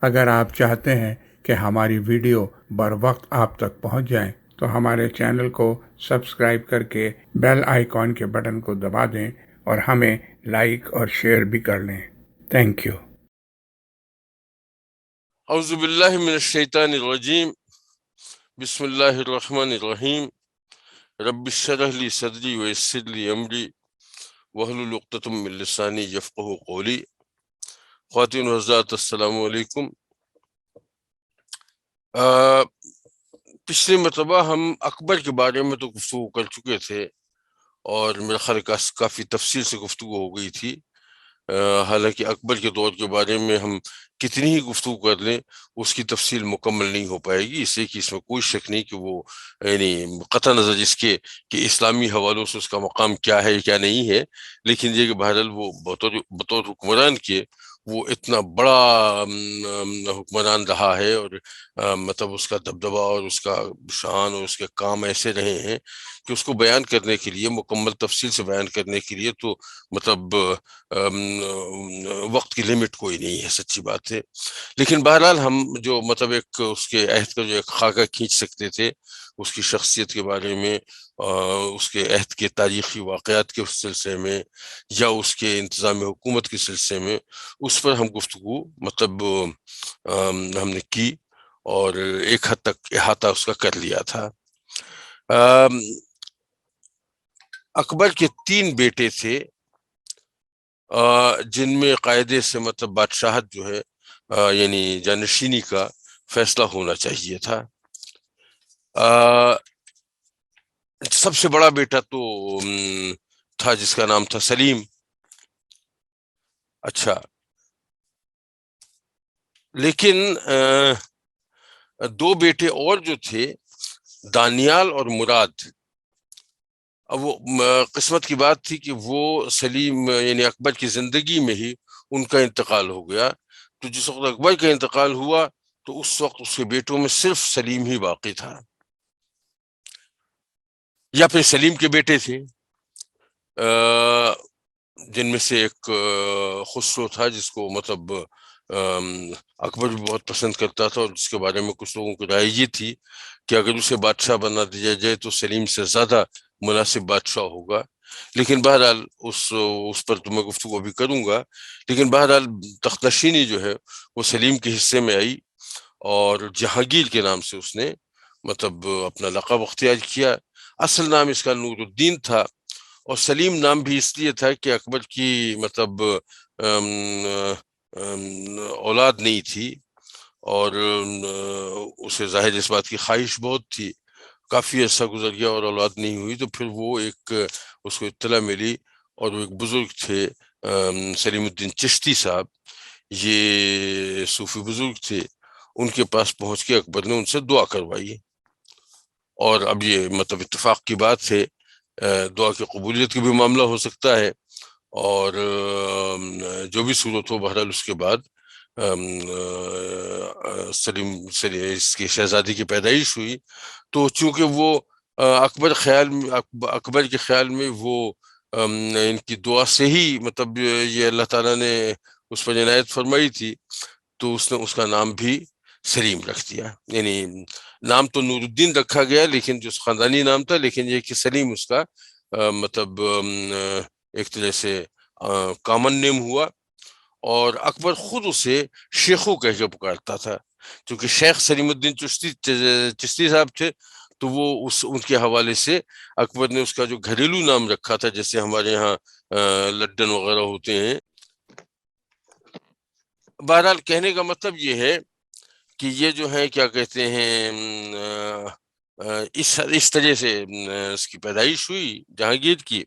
اگر آپ چاہتے ہیں کہ ہماری ویڈیو بر وقت آپ تک پہنچ جائیں تو ہمارے چینل کو سبسکرائب کر کے بیل آئیکن کے بٹن کو دبا دیں اور ہمیں لائک اور شیئر بھی کر لیں۔ Thank you. اعوذ باللہ من الشیطان الرجیم، بسم اللہ الرحمن الرحیم، رب اشرح لی صدری ویسر لی امری واحلل عقدۃ من لسانی یفقہوا قولی۔ خواتین و حضرات، السلام علیکم۔ پچھلی مرتبہ ہم اکبر کے بارے میں تو گفتگو کر چکے تھے اور میرا خیال کافی تفصیل سے گفتگو ہو گئی تھی۔ حالانکہ اکبر کے دور کے بارے میں ہم کتنی ہی گفتگو کر لیں اس کی تفصیل مکمل نہیں ہو پائے گی، اس لیے کہ اس میں کوئی شک نہیں کہ وہ یعنی قطع نظر اس کے کہ اسلامی حوالوں سے اس کا مقام کیا ہے کیا نہیں ہے، لیکن یہ کہ بہرحال وہ بطور حکمران کے وہ اتنا بڑا حکمران رہا ہے، اور مطلب اس کا دبدبہ اور اس کا شان اور اس کے کام ایسے رہے ہیں کہ اس کو بیان کرنے کے لیے، مکمل تفصیل سے بیان کرنے کے لیے تو مطلب وقت کی لمٹ کوئی نہیں ہے، سچی بات ہے۔ لیکن بہرحال ہم جو مطلب ایک اس کے عہد کا جو ایک خاکہ کھینچ سکتے تھے اس کی شخصیت کے بارے میں، اس کے عہد کے تاریخی واقعات کے سلسلے میں یا اس کے انتظام حکومت کے سلسلے میں، اس پر ہم گفتگو مطلب ہم نے کی اور ایک حد تک احاطہ اس کا کر لیا تھا۔ اکبر کے 3 بیٹے تھے جن میں قاعدے سے مطلب بادشاہت جو ہے یعنی جانشینی کا فیصلہ ہونا چاہیے تھا۔ سب سے بڑا بیٹا تو تھا جس کا نام تھا سلیم۔ اچھا، لیکن 2 بیٹے اور جو تھے، دانیال اور مراد، اب وہ قسمت کی بات تھی کہ وہ سلیم یعنی اکبر کی زندگی میں ہی ان کا انتقال ہو گیا، تو جس وقت اکبر کا انتقال ہوا تو اس وقت اس کے بیٹوں میں صرف سلیم ہی باقی تھا، یا پھر سلیم کے بیٹے تھے جن میں سے ایک خسرو تھا جس کو مطلب اکبر بھی بہت پسند کرتا تھا، اور جس کے بارے میں کچھ لوگوں کی رائے یہ تھی کہ اگر اسے بادشاہ بنا دیا جائے تو سلیم سے زیادہ مناسب بادشاہ ہوگا۔ لیکن بہرحال اس پر تو میں گفتگو بھی کروں گا، لیکن بہرحال تخت نشینی جو ہے وہ سلیم کے حصے میں آئی، اور جہانگیر کے نام سے اس نے مطلب اپنا لقب اختیار کیا۔ اصل نام اس کا نور الدین تھا، اور سلیم نام بھی اس لیے تھا کہ اکبر کی مطلب اولاد نہیں تھی، اور اسے ظاہر اس بات کی خواہش بہت تھی، کافی عرصہ گزر گیا اور اولاد نہیں ہوئی، تو پھر وہ ایک اس کو اطلاع ملی، اور وہ ایک بزرگ تھے سلیم الدین چشتی صاحب، یہ صوفی بزرگ تھے، ان کے پاس پہنچ کے اکبر نے ان سے دعا کروائی، اور اب یہ مطلب اتفاق کی بات ہے، دعا کی قبولیت کی بھی معاملہ ہو سکتا ہے، اور جو بھی صورت ہو بہرحال اس کے بعد سلیم اس کی شہزادی کی پیدائش ہوئی، تو چونکہ وہ اکبر کے خیال میں وہ ان کی دعا سے ہی مطلب یہ اللہ تعالیٰ نے اس پر عنایت فرمائی تھی، تو اس نے اس کا نام بھی سلیم رکھ دیا، یعنی نام تو نور الدین رکھا گیا لیکن جو خاندانی نام تھا، لیکن یہ کہ سلیم اس کا مطلب ایک طرح سے کامن نیم ہوا، اور اکبر خود اسے شیخو کہہ کے پکارتا تھا، کیونکہ شیخ سلیم الدین چشتی صاحب تھے، تو وہ ان کے حوالے سے اکبر نے اس کا جو گھریلو نام رکھا تھا، جیسے ہمارے یہاں لڈن وغیرہ ہوتے ہیں۔ بہرحال کہنے کا مطلب یہ ہے کہ یہ جو ہے کیا کہتے ہیں اس طرح سے اس کی پیدائش ہوئی جہانگیر کی،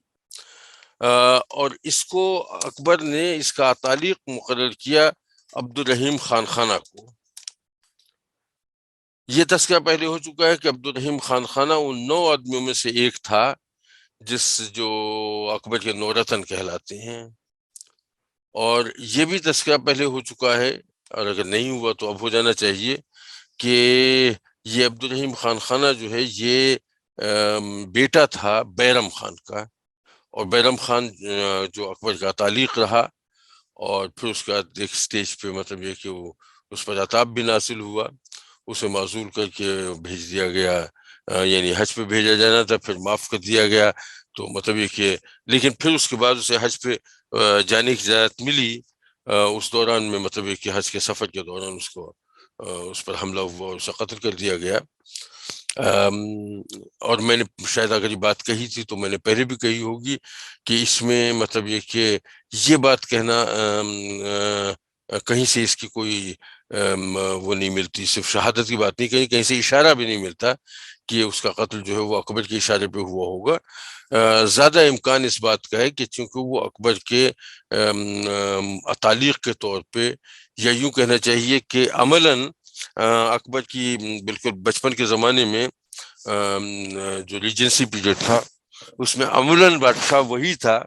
اور اس کو اکبر نے اس کا تعلیق مقرر کیا عبد الرحیم خان خانہ کو۔ یہ تذکرہ پہلے ہو چکا ہے کہ عبد الرحیم خان خانہ ان 9 آدمیوں میں سے ایک تھا جو اکبر کے نورتن کہلاتے ہیں، اور یہ بھی تذکرہ پہلے ہو چکا ہے، اور اگر نہیں ہوا تو اب ہو جانا چاہیے، کہ یہ عبد الرحیم خان خانہ جو ہے یہ بیٹا تھا بیرم خان کا، اور بیرم خان جو اکبر کا تعلیق رہا، اور پھر اس کے بعد ایک سٹیج پہ مطلب یہ کہ وہ اس پر عتاب بھی نازل ہوا، اسے معزول کر کے بھیج دیا گیا، یعنی حج پہ بھیجا جانا تھا، پھر معاف کر دیا گیا. تو مطلب یہ کہ لیکن پھر اس کے بعد اسے حج پہ جانے کی اجازت ملی. اس دوران میں مطلب یہ کہ حج کے سفر کے دوران اس پر حملہ ہوا، اسے قتل کر دیا گیا. اور میں نے شاید اگر یہ بات کہی تھی تو میں نے پہلے بھی کہی ہوگی کہ اس میں مطلب یہ کہ یہ بات کہنا کہیں سے اس کی کوئی وہ نہیں ملتی، صرف شہادت کی بات نہیں، کہیں سے اشارہ بھی نہیں ملتا کہ اس کا قتل جو ہے وہ اکبر کے اشارے پہ ہوا ہوگا. زیادہ امکان اس بات کا ہے کہ چونکہ وہ اکبر کے تعلیق کے طور پہ، یا یوں کہنا چاہیے کہ عملاً اکبر کی بالکل بچپن کے زمانے میں جو ریجنسی پیریڈ تھا اس میں عملاً بادشاہ وہی تھا،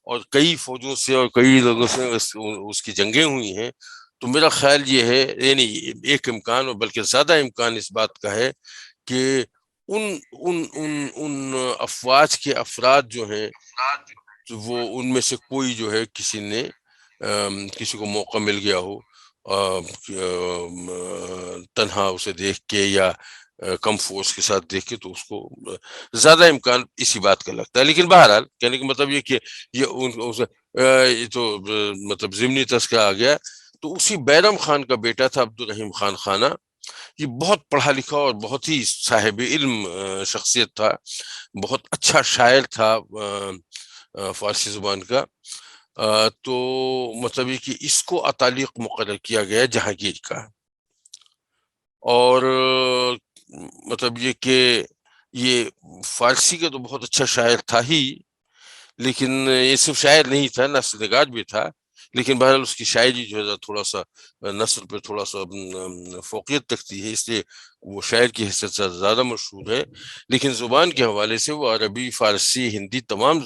اور کئی فوجوں سے اور کئی لوگوں سے اس کی جنگیں ہوئی ہیں. تو میرا خیال یہ ہے، یعنی ایک امکان اور بلکہ زیادہ امکان اس بات کا ہے کہ ان ان ان ان افواج کے افراد جو ہیں وہ ان میں سے کوئی جو ہے کسی کو موقع مل گیا ہو تنہا اسے دیکھ کے یا کم فورس کے ساتھ دیکھ کے، تو اس کو زیادہ امکان اسی بات کا لگتا ہے. لیکن بہرحال کہنے کا مطلب یہ کہ یہ تو مطلب ضمنی تذکرہ آ گیا. تو اسی بیرم خان کا بیٹا تھا عبد الرحیم خان خانہ. یہ بہت پڑھا لکھا اور بہت ہی صاحب علم شخصیت تھا، بہت اچھا شاعر تھا فارسی زبان کا. تو مطلب یہ کہ اس کو اتالیق مقرر کیا گیا جہانگیر کا. اور مطلب یہ کہ یہ فارسی کا تو بہت اچھا شاعر تھا ہی، لیکن یہ صرف شاعر نہیں تھا، نثر نگار بھی تھا. لیکن بہرحال اس کی شاعری جو ہے تھوڑا سا نثر پہ تھوڑا سا فوقیت رکھتی ہے، اس لیے وہ شاعر کی حیثیت سے زیادہ مشہور ہے. لیکن زبان کے حوالے سے وہ عربی، فارسی، ہندی، تمام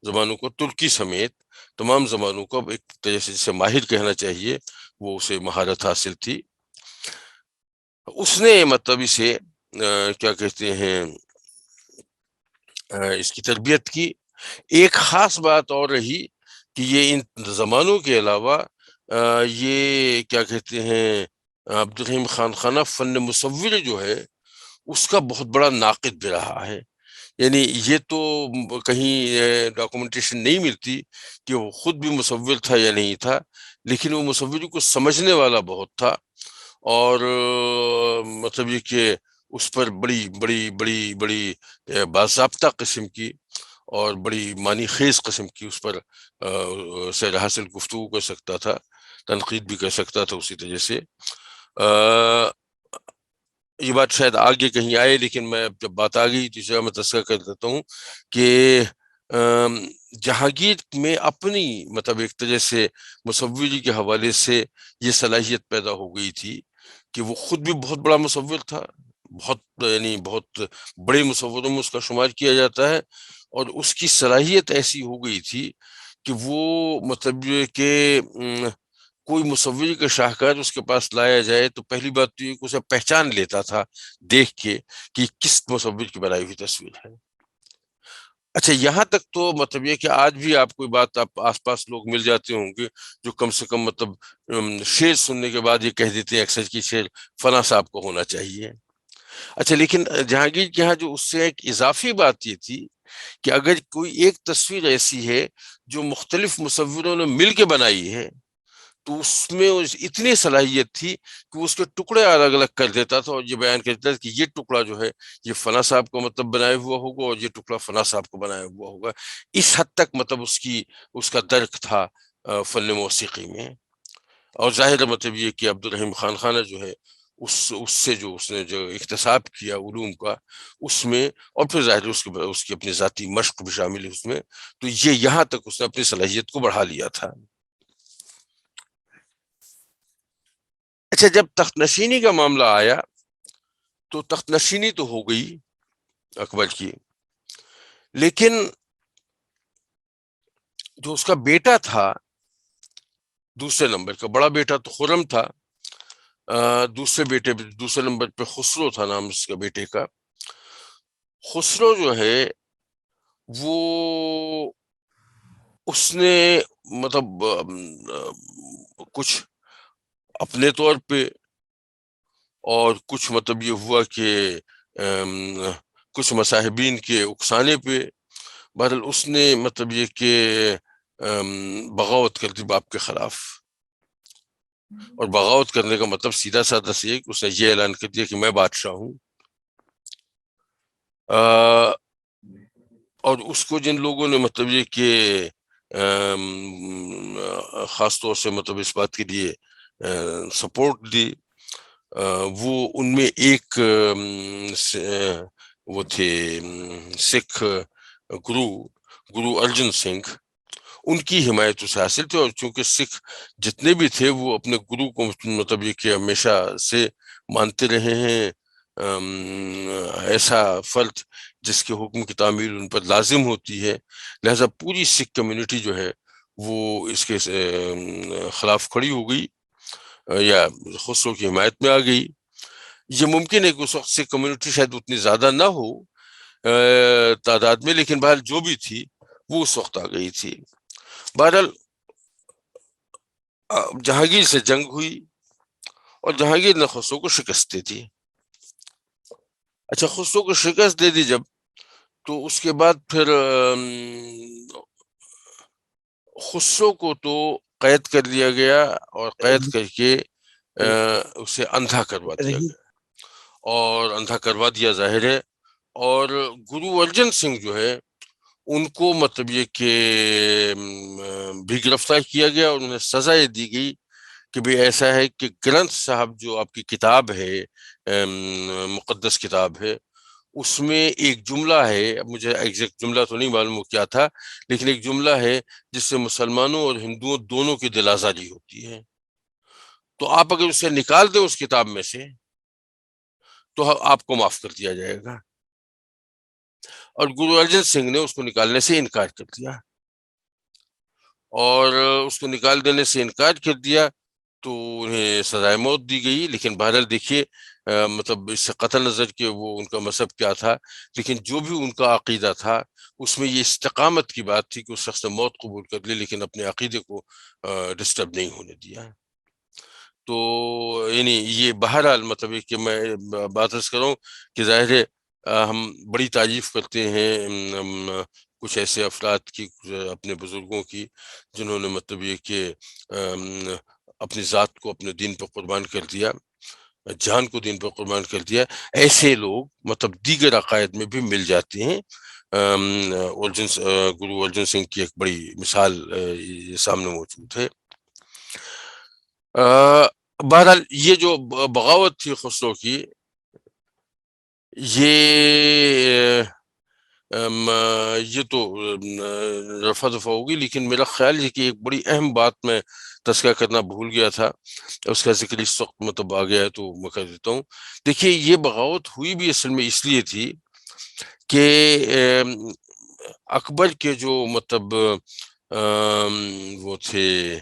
زبانوں کو، ترکی سمیت تمام زبانوں کو ایک طرح سے جسے ماہر کہنا چاہیے، وہ اسے مہارت حاصل تھی. اس نے مطلب اسے کیا کہتے ہیں اس کی تربیت کی. ایک خاص بات اور رہی کہ یہ ان زمانوں کے علاوہ یہ کیا کہتے ہیں عبد الرحیم خان خانہ فن مصور جو ہے اس کا بہت بڑا ناقد بھی رہا ہے. یعنی یہ تو کہیں ڈاکومنٹیشن نہیں ملتی کہ وہ خود بھی مصور تھا یا نہیں تھا، لیکن وہ مصوری کو سمجھنے والا بہت تھا. اور مطلب یہ کہ اس پر بڑی بڑی بڑی بڑی باضابطہ قسم کی اور بڑی معنی خیز قسم کی اس پر سیر حاصل گفتگو کر سکتا تھا، تنقید بھی کر سکتا تھا اسی طرح سے. یہ بات شاید آگے کہیں آئے، لیکن میں جب بات آ گئی تو اس جگہ میں تذکرہ کر دیتا ہوں کہ جہانگیر میں اپنی مطلب ایک طرح سے مصوری کے حوالے سے یہ صلاحیت پیدا ہو گئی تھی کہ وہ خود بھی بہت بڑا مصور تھا، یعنی بہت بڑے مصوروں میں اس کا شمار کیا جاتا ہے. اور اس کی صلاحیت ایسی ہو گئی تھی کہ وہ مطلب کہ کوئی مصوری کا شاہکار اس کے پاس لایا جائے تو پہلی بات تو یہ کہ اسے پہچان لیتا تھا دیکھ کے کہ کس مصور کی بنائی ہوئی تصویر ہے. اچھا، یہاں تک تو مطلب یہ کہ آج بھی آپ کوئی بات، آپ آس پاس لوگ مل جاتے ہوں گے جو کم سے کم مطلب شعر سننے کے بعد یہ کہہ دیتے ہیں اکثر کی شعر فلاں صاحب کو ہونا چاہیے. اچھا، لیکن جہانگیر کے یہاں جو اس سے ایک اضافی بات یہ تھی کہ اگر کوئی ایک تصویر ایسی ہے جو مختلف مصوروں نے مل کے بنائی ہے تو اس میں اتنی صلاحیت تھی کہ وہ اس کے ٹکڑے الگ الگ کر دیتا تھا اور یہ بیان کرتا تھا کہ یہ ٹکڑا جو ہے یہ فلاں صاحب کو مطلب بنایا ہوا ہوگا اور یہ ٹکڑا فلاں صاحب کو بنایا ہوا ہوگا. اس حد تک مطلب اس کا درک تھا فن موسیقی میں. اور ظاہر مطلب یہ کہ عبد الرحیم خان خانہ جو ہے اس سے جو اس نے جو اکتساب کیا علوم کا اس میں، اور پھر ظاہر اس کی اپنی ذاتی مشق بھی شامل ہے اس میں، تو یہ یہاں تک اس نے اپنی صلاحیت کو بڑھا لیا تھا. اچھا، جب تخت نشینی کا معاملہ آیا تو تخت نشینی تو ہو گئی اکبر کی، لیکن جو اس کا بیٹا تھا دوسرے نمبر کا، بڑا بیٹا تو خرم تھا، دوسرے نمبر پہ خسرو تھا نام اس کے بیٹے کا. خسرو جو ہے وہ اس نے مطلب کچھ اپنے طور پہ اور کچھ مطلب یہ ہوا کہ کچھ مصاحبین کے اکسانے پہ بہرحال اس نے مطلب یہ کہ بغاوت کر دی باپ کے خلاف. اور بغاوت کرنے کا مطلب سیدھا سادہ سے کہ اس نے یہ اعلان کر دیا کہ میں بادشاہ ہوں. اور اس کو جن لوگوں نے مطلب یہ کہ خاص طور سے مطلب اس بات کے لیے سپورٹ دی، وہ ان میں ایک وہ تھے سکھ گرو ارجن سنگھ. ان کی حمایت اسے حاصل تھی، اور چونکہ سکھ جتنے بھی تھے وہ اپنے گرو کو مطلب یہ کہ ہمیشہ سے مانتے رہے ہیں ایسا فرد جس کے حکم کی تعمیل ان پر لازم ہوتی ہے، لہذا پوری سکھ کمیونٹی جو ہے وہ اس کے خلاف کھڑی ہو گئی یا خسرو کی حمایت میں آ گئی. یہ ممکن ہے کہ اس وقت سکھ کمیونٹی شاید اتنی زیادہ نہ ہو تعداد میں، لیکن بہرحال جو بھی تھی وہ اس وقت آ گئی تھی. بہرحال جہانگیر سے جنگ ہوئی اور جہانگیر نے خسرو کو شکست دے دی. اچھا، خسرو کو شکست دے دی جب، تو اس کے بعد پھر خسرو کو تو قید کر لیا گیا اور قید کر کے اسے اندھا کروا دیا گیا، اور اندھا کروا دیا ظاہر ہے. اور گرو ارجن سنگھ جو ہے ان کو مطلب یہ کہ بھی گرفتار کیا گیا، اور انہیں سزا یہ دی گئی کہ بھی ایسا ہے کہ گرنتھ صاحب جو آپ کی کتاب ہے، مقدس کتاب ہے، اس میں ایک جملہ ہے، اب مجھے ایگزیکٹ جملہ تو نہیں معلوم وہ کیا تھا، لیکن ایک جملہ ہے جس سے مسلمانوں اور ہندوؤں دونوں کی دل آزاری ہوتی ہے. تو آپ اگر اسے نکال دیں اس کتاب میں سے تو آپ کو معاف کر دیا جائے گا. اور گرو ارجن سنگھ نے اس کو نکالنے سے انکار کر دیا، اور اس کو نکال دینے سے انکار کر دیا تو انہیں سزائے موت دی گئی. لیکن بہرحال دیکھیے مطلب اس سے قطع نظر کہ وہ ان کا مذہب کیا تھا، لیکن جو بھی ان کا عقیدہ تھا اس میں یہ استقامت کی بات تھی کہ اس شخص نے موت قبول کر لی لیکن اپنے عقیدے کو ڈسٹرب نہیں ہونے دیا. تو یعنی یہ بہرحال مطلب کہ میں بات عرض کروں کہ ظاہر ہے ہم بڑی تعریف کرتے ہیں کچھ ایسے افراد کی، اپنے بزرگوں کی، جنہوں نے مطلب یہ کہ اپنی ذات کو اپنے دین پر قربان کر دیا، جان کو دین پر قربان کر دیا. ایسے لوگ مطلب دیگر عقائد میں بھی مل جاتے ہیں. گرو ارجن سنگھ کی ایک بڑی مثال سامنے موجود ہے. بہرحال یہ جو بغاوت تھی خسرو کی، یہ تو رفع دفع ہوگی، لیکن میرا خیال ہے کہ ایک بڑی اہم بات میں تذکرہ کرنا بھول گیا تھا، اس کا ذکر اس وقت مطلب آ گیا ہے تو میں کر دیتا ہوں. دیکھیے یہ بغاوت ہوئی بھی اصل میں اس لیے تھی کہ اکبر کے جو مطلب وہ تھے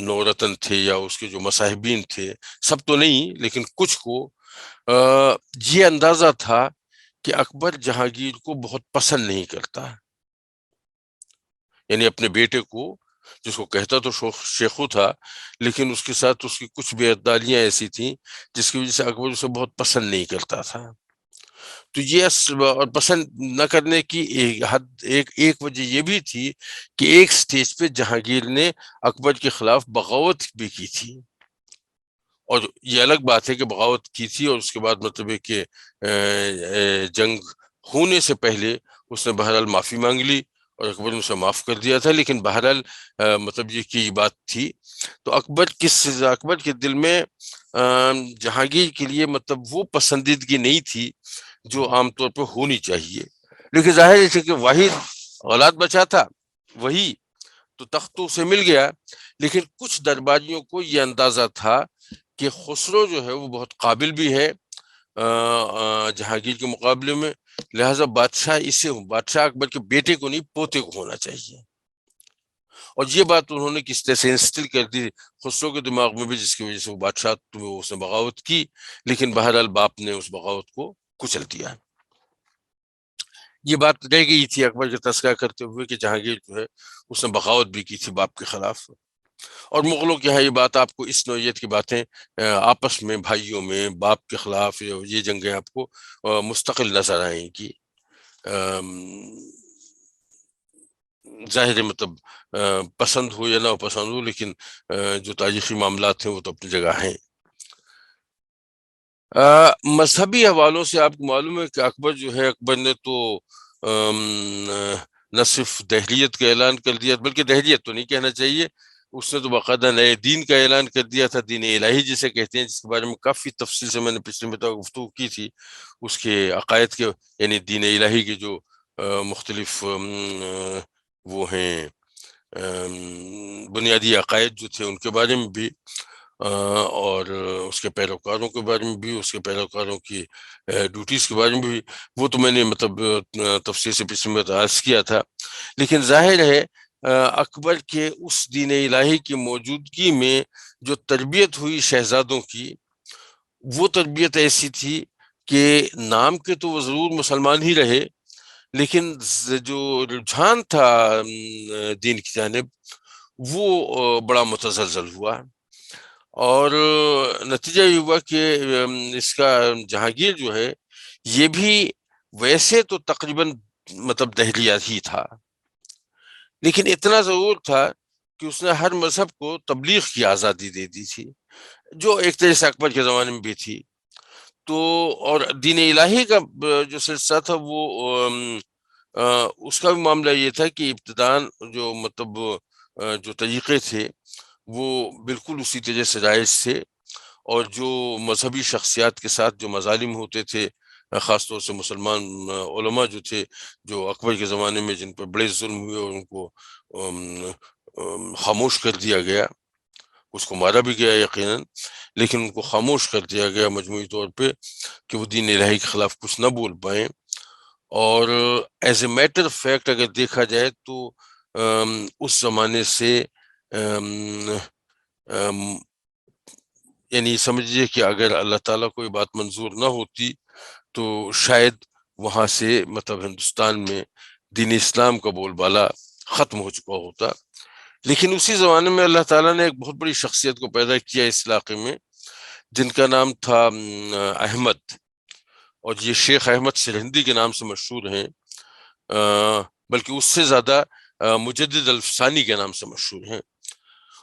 نورتن تھے یا اس کے جو مصاحبین تھے، سب تو نہیں لیکن کچھ کو یہ اندازہ تھا کہ اکبر جہانگیر کو بہت پسند نہیں کرتا، یعنی اپنے بیٹے کو، جس کو کہتا تو شیخو تھا، لیکن اس کے ساتھ اس کی کچھ بے عدالیاں ایسی تھیں جس کی وجہ سے اکبر اسے بہت پسند نہیں کرتا تھا. تو یہ اور پسند نہ کرنے کی ایک وجہ یہ بھی تھی کہ ایک سٹیج پہ جہانگیر نے اکبر کے خلاف بغاوت بھی کی تھی. اور یہ الگ بات ہے کہ بغاوت کی تھی اور اس کے بعد مطلب ہے کہ جنگ ہونے سے پہلے اس نے بہرحال معافی مانگ لی اور اکبر نے اسے معاف کر دیا تھا. لیکن بہرحال مطلب یہ کی بات تھی. تو اکبر کے دل میں جہانگیر کے لیے مطلب وہ پسندیدگی نہیں تھی جو عام طور پہ ہونی چاہیے. لیکن ظاہر ہے کہ واحد اولاد بچا تھا وہی تو تخت تو اسے مل گیا. لیکن کچھ درباریوں کو یہ اندازہ تھا کہ خسرو جو ہے وہ بہت قابل بھی ہے جہانگیر کے مقابلے میں، لہٰذا بادشاہ اکبر کے بیٹے کو نہیں پوتے کو ہونا چاہیے. اور یہ بات انہوں نے کس طرح سے انسٹل کر دی خسرو کے دماغ میں بھی، جس کی وجہ سے وہ بادشاہ اس نے بغاوت کی. لیکن بہرحال باپ نے اس بغاوت کو کچل دیا. یہ بات رہ گئی تھی اکبر کا تذکرہ کرتے ہوئے کہ جہانگیر جو ہے اس نے بغاوت بھی کی تھی باپ کے خلاف. اور مغلوں کے یہاں یہ بات آپ کو اس نوعیت کی باتیں آپس میں بھائیوں میں باپ کے خلاف یہ جنگیں آپ کو مستقل نظر آئیں گی. ظاہر ہے مطلب پسند ہو یا نہ پسند ہو، لیکن جو تاریخی معاملات ہیں وہ تو اپنی جگہ ہیں. مذہبی حوالوں سے آپ کو معلوم ہے کہ اکبر جو ہے، اکبر نے تو نہ صرف دہلیت کا اعلان کر دیا، بلکہ دہلیت تو نہیں کہنا چاہیے، اس نے تو باقاعدہ نئے دین کا اعلان کر دیا تھا، دین الہی جسے کہتے ہیں، جس کے بارے میں کافی تفصیل سے میں نے پچھلے مرتبہ گفتگو کی تھی. اس کے عقائد کے، یعنی دین الہی کے جو مختلف وہ ہیں بنیادی عقائد جو تھے ان کے بارے میں بھی، اور اس کے پیروکاروں کے بارے میں بھی، اس کے پیروکاروں کی ڈیوٹیز کے بارے میں بھی، وہ تو میں نے مطلب تفصیل سے پچھلے میں عرض کیا تھا. لیکن ظاہر ہے اکبر کے اس دین الہی کی موجودگی میں جو تربیت ہوئی شہزادوں کی، وہ تربیت ایسی تھی کہ نام کے تو وہ ضرور مسلمان ہی رہے، لیکن جو رجحان تھا دین کی جانب وہ بڑا متزلزل ہوا. اور نتیجہ یہ ہوا کہ اس کا جہانگیر جو ہے یہ بھی ویسے تو تقریباً مطلب دہلیہ ہی تھا، لیکن اتنا ضرور تھا کہ اس نے ہر مذہب کو تبلیغ کی آزادی دے دی تھی، جو ایک طرح سے اکبر کے زمانے میں بھی تھی. تو اور دین الہی کا جو سلسلہ تھا وہ اس کا بھی معاملہ یہ تھا کہ ابتداً جو مطلب جو طریقے تھے وہ بالکل اسی طرح سے جائز تھے، اور جو مذہبی شخصیات کے ساتھ جو مظالم ہوتے تھے، خاص طور سے مسلمان علماء جو تھے، جو اکبر کے زمانے میں جن پر بڑے ظلم ہوئے اور ان کو خاموش کر دیا گیا، اس کو مارا بھی گیا یقیناً، لیکن ان کو خاموش کر دیا گیا مجموعی طور پہ کہ وہ دین الہی کے خلاف کچھ نہ بول پائیں. اور as a matter of fact اگر دیکھا جائے تو اس زمانے سے یعنی سمجھیے کہ اگر اللہ تعالیٰ کو یہ بات منظور نہ ہوتی تو شاید وہاں سے مطلب ہندوستان میں دین اسلام کا بول بالا ختم ہو چکا ہوتا. لیکن اسی زمانے میں اللہ تعالیٰ نے ایک بہت بڑی شخصیت کو پیدا کیا اس علاقے میں، جن کا نام تھا احمد، اور یہ شیخ احمد سرہندی کے نام سے مشہور ہیں، بلکہ اس سے زیادہ مجدد الفسانی کے نام سے مشہور ہیں.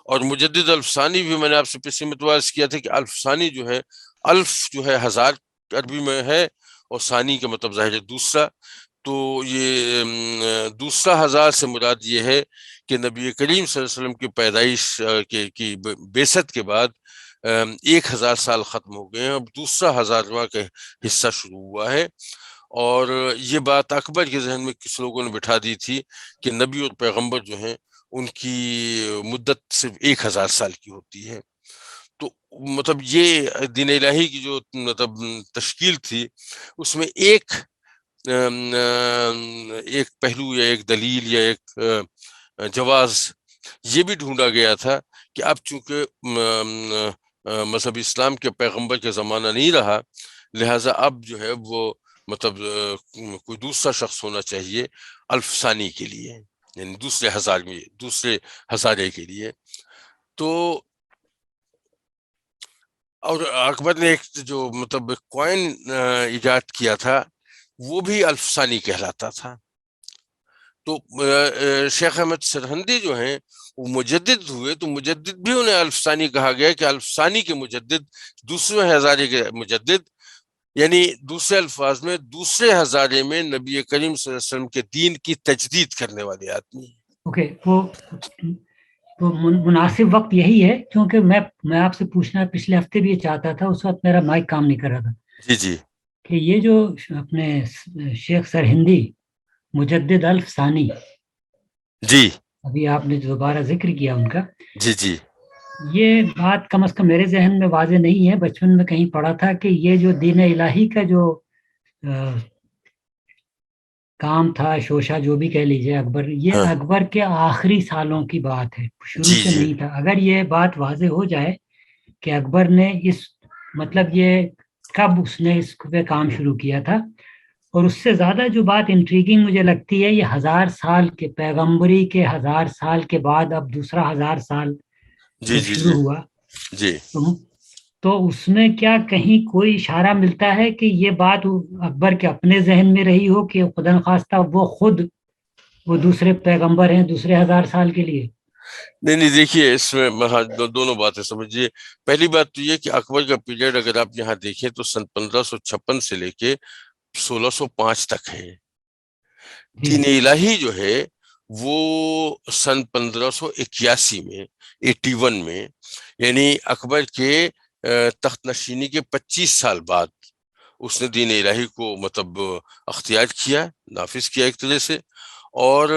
اور مجدد الفسانی بھی میں نے آپ سے پچھلے میں عرض کیا تھا کہ الفسانی جو ہے، الف جو ہے ہزار عربی میں ہے، اور ثانی کا مطلب ظاہر ہے دوسرا. تو یہ دوسرا ہزار سے مراد یہ ہے کہ نبی کریم صلی اللہ علیہ وسلم کی پیدائش کی بعثت کے بعد 1000 سال ختم ہو گئے ہیں، اب دوسرا ہزارواں کا حصہ شروع ہوا ہے. اور یہ بات اکبر کے ذہن میں کچھ لوگوں نے بٹھا دی تھی کہ نبی اور پیغمبر جو ہیں ان کی مدت صرف 1000 سال کی ہوتی ہے. تو مطلب یہ دین الہی کی جو مطلب تشکیل تھی، اس میں ایک پہلو یا ایک دلیل یا ایک جواز یہ بھی ڈھونڈا گیا تھا کہ اب چونکہ مذہب اسلام کے پیغمبر کا زمانہ نہیں رہا، لہٰذا اب جو ہے وہ مطلب کوئی دوسرا شخص ہونا چاہیے الفسانی کے لیے، یعنی دوسرے ہزارے کے لیے. تو اور اکبر نے ایک جو مطلب کوائن ایجاد کیا تھا وہ بھی الفسانی کہلاتا تھا. تو شیخ احمد سرہندی جو ہیں وہ مجدد ہوئے، تو مجدد بھی انہیں الفسانی کہا گیا کہ الفسانی کے مجدد، دوسرے ہزارے کے مجدد، یعنی دوسرے الفاظ میں دوسرے ہزارے میں نبی کریم صلی اللہ علیہ وسلم کے دین کی تجدید کرنے والے آدمی. اوکے، وہ مناسب وقت یہی ہے، کیونکہ میں آپ سے پوچھنا پچھلے ہفتے بھی یہ چاہتا تھا، اس وقت میرا مائک کام نہیں کر رہا تھا. جی جی، کہ یہ جو اپنے شیخ سرہندی مجدد الفسانی، جی ابھی آپ نے دوبارہ ذکر کیا ان کا، جی جی، یہ بات کم از کم میرے ذہن میں واضح نہیں ہے، بچپن میں کہیں پڑھا تھا کہ یہ جو دین الہی کا جو کام تھا، شوشہ جو بھی کہہ لیجئے، اکبر، یہ اکبر کے آخری سالوں کی بات ہے، شروع سے نہیں تھا. اگر یہ بات واضح ہو جائے کہ اکبر نے مطلب یہ کب اس نے اس پہ کام شروع کیا تھا، اور اس سے زیادہ جو بات انٹریگنگ مجھے لگتی ہے، یہ 1000 سال کے پیغمبری کے 1000 سال کے بعد اب دوسرا 1000 سال جی جب جی شروع جی ہوا جی تو اس میں کیا کہیں کوئی اشارہ ملتا ہے کہ یہ بات اکبر کے اپنے ذہن میں رہی ہو کہ خدا نخواستہ وہ دوسرے پیغمبر ہیں دوسرے 1000 سال کے لیے؟ نہیں نہیں، دیکھیے اس میں دونوں باتیں سمجھیے. پہلی بات تو یہ کہ اکبر کا پیریڈ اگر آپ یہاں دیکھیں تو سن 1556 سے لے کے 1605 تک ہے. جی دین الہی جو ہے وہ سن 1581 میں 81 میں، یعنی اکبر کے تخت نشینی کے 25 سال بعد اس نے دین الہی کو مطلب اختیار کیا، نافذ کیا ایک طرح سے. اور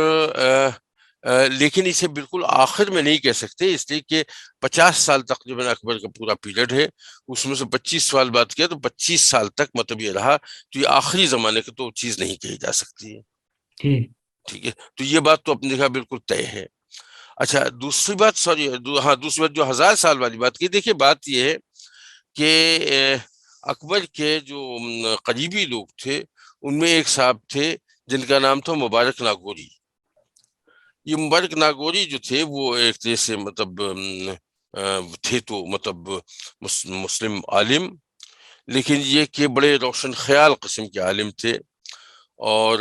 لیکن اسے بالکل آخر میں نہیں کہہ سکتے، اس لیے کہ 50 سال تقریباً اکبر کا پورا پیریڈ ہے، اس میں سے 25 سال بات کیا تو 25 سال تک مطلب یہ رہا، تو یہ آخری زمانے کی تو چیز نہیں کہی جا سکتی ہے. ٹھیک ٹھیک ہے، تو یہ بات تو اپنی جگہ بالکل طے ہے. اچھا دوسری بات، دوسری بات جو 1000 سال والی بات کی، دیکھیے بات یہ ہے کہ اکبر کے جو قریبی لوگ تھے ان میں ایک صاحب تھے جن کا نام تھا مبارک ناگوری. یہ مبارک ناگوری جو تھے وہ ایک جیسے مطلب تھے تو مطلب مسلم عالم، لیکن یہ کہ بڑے روشن خیال قسم کے عالم تھے. اور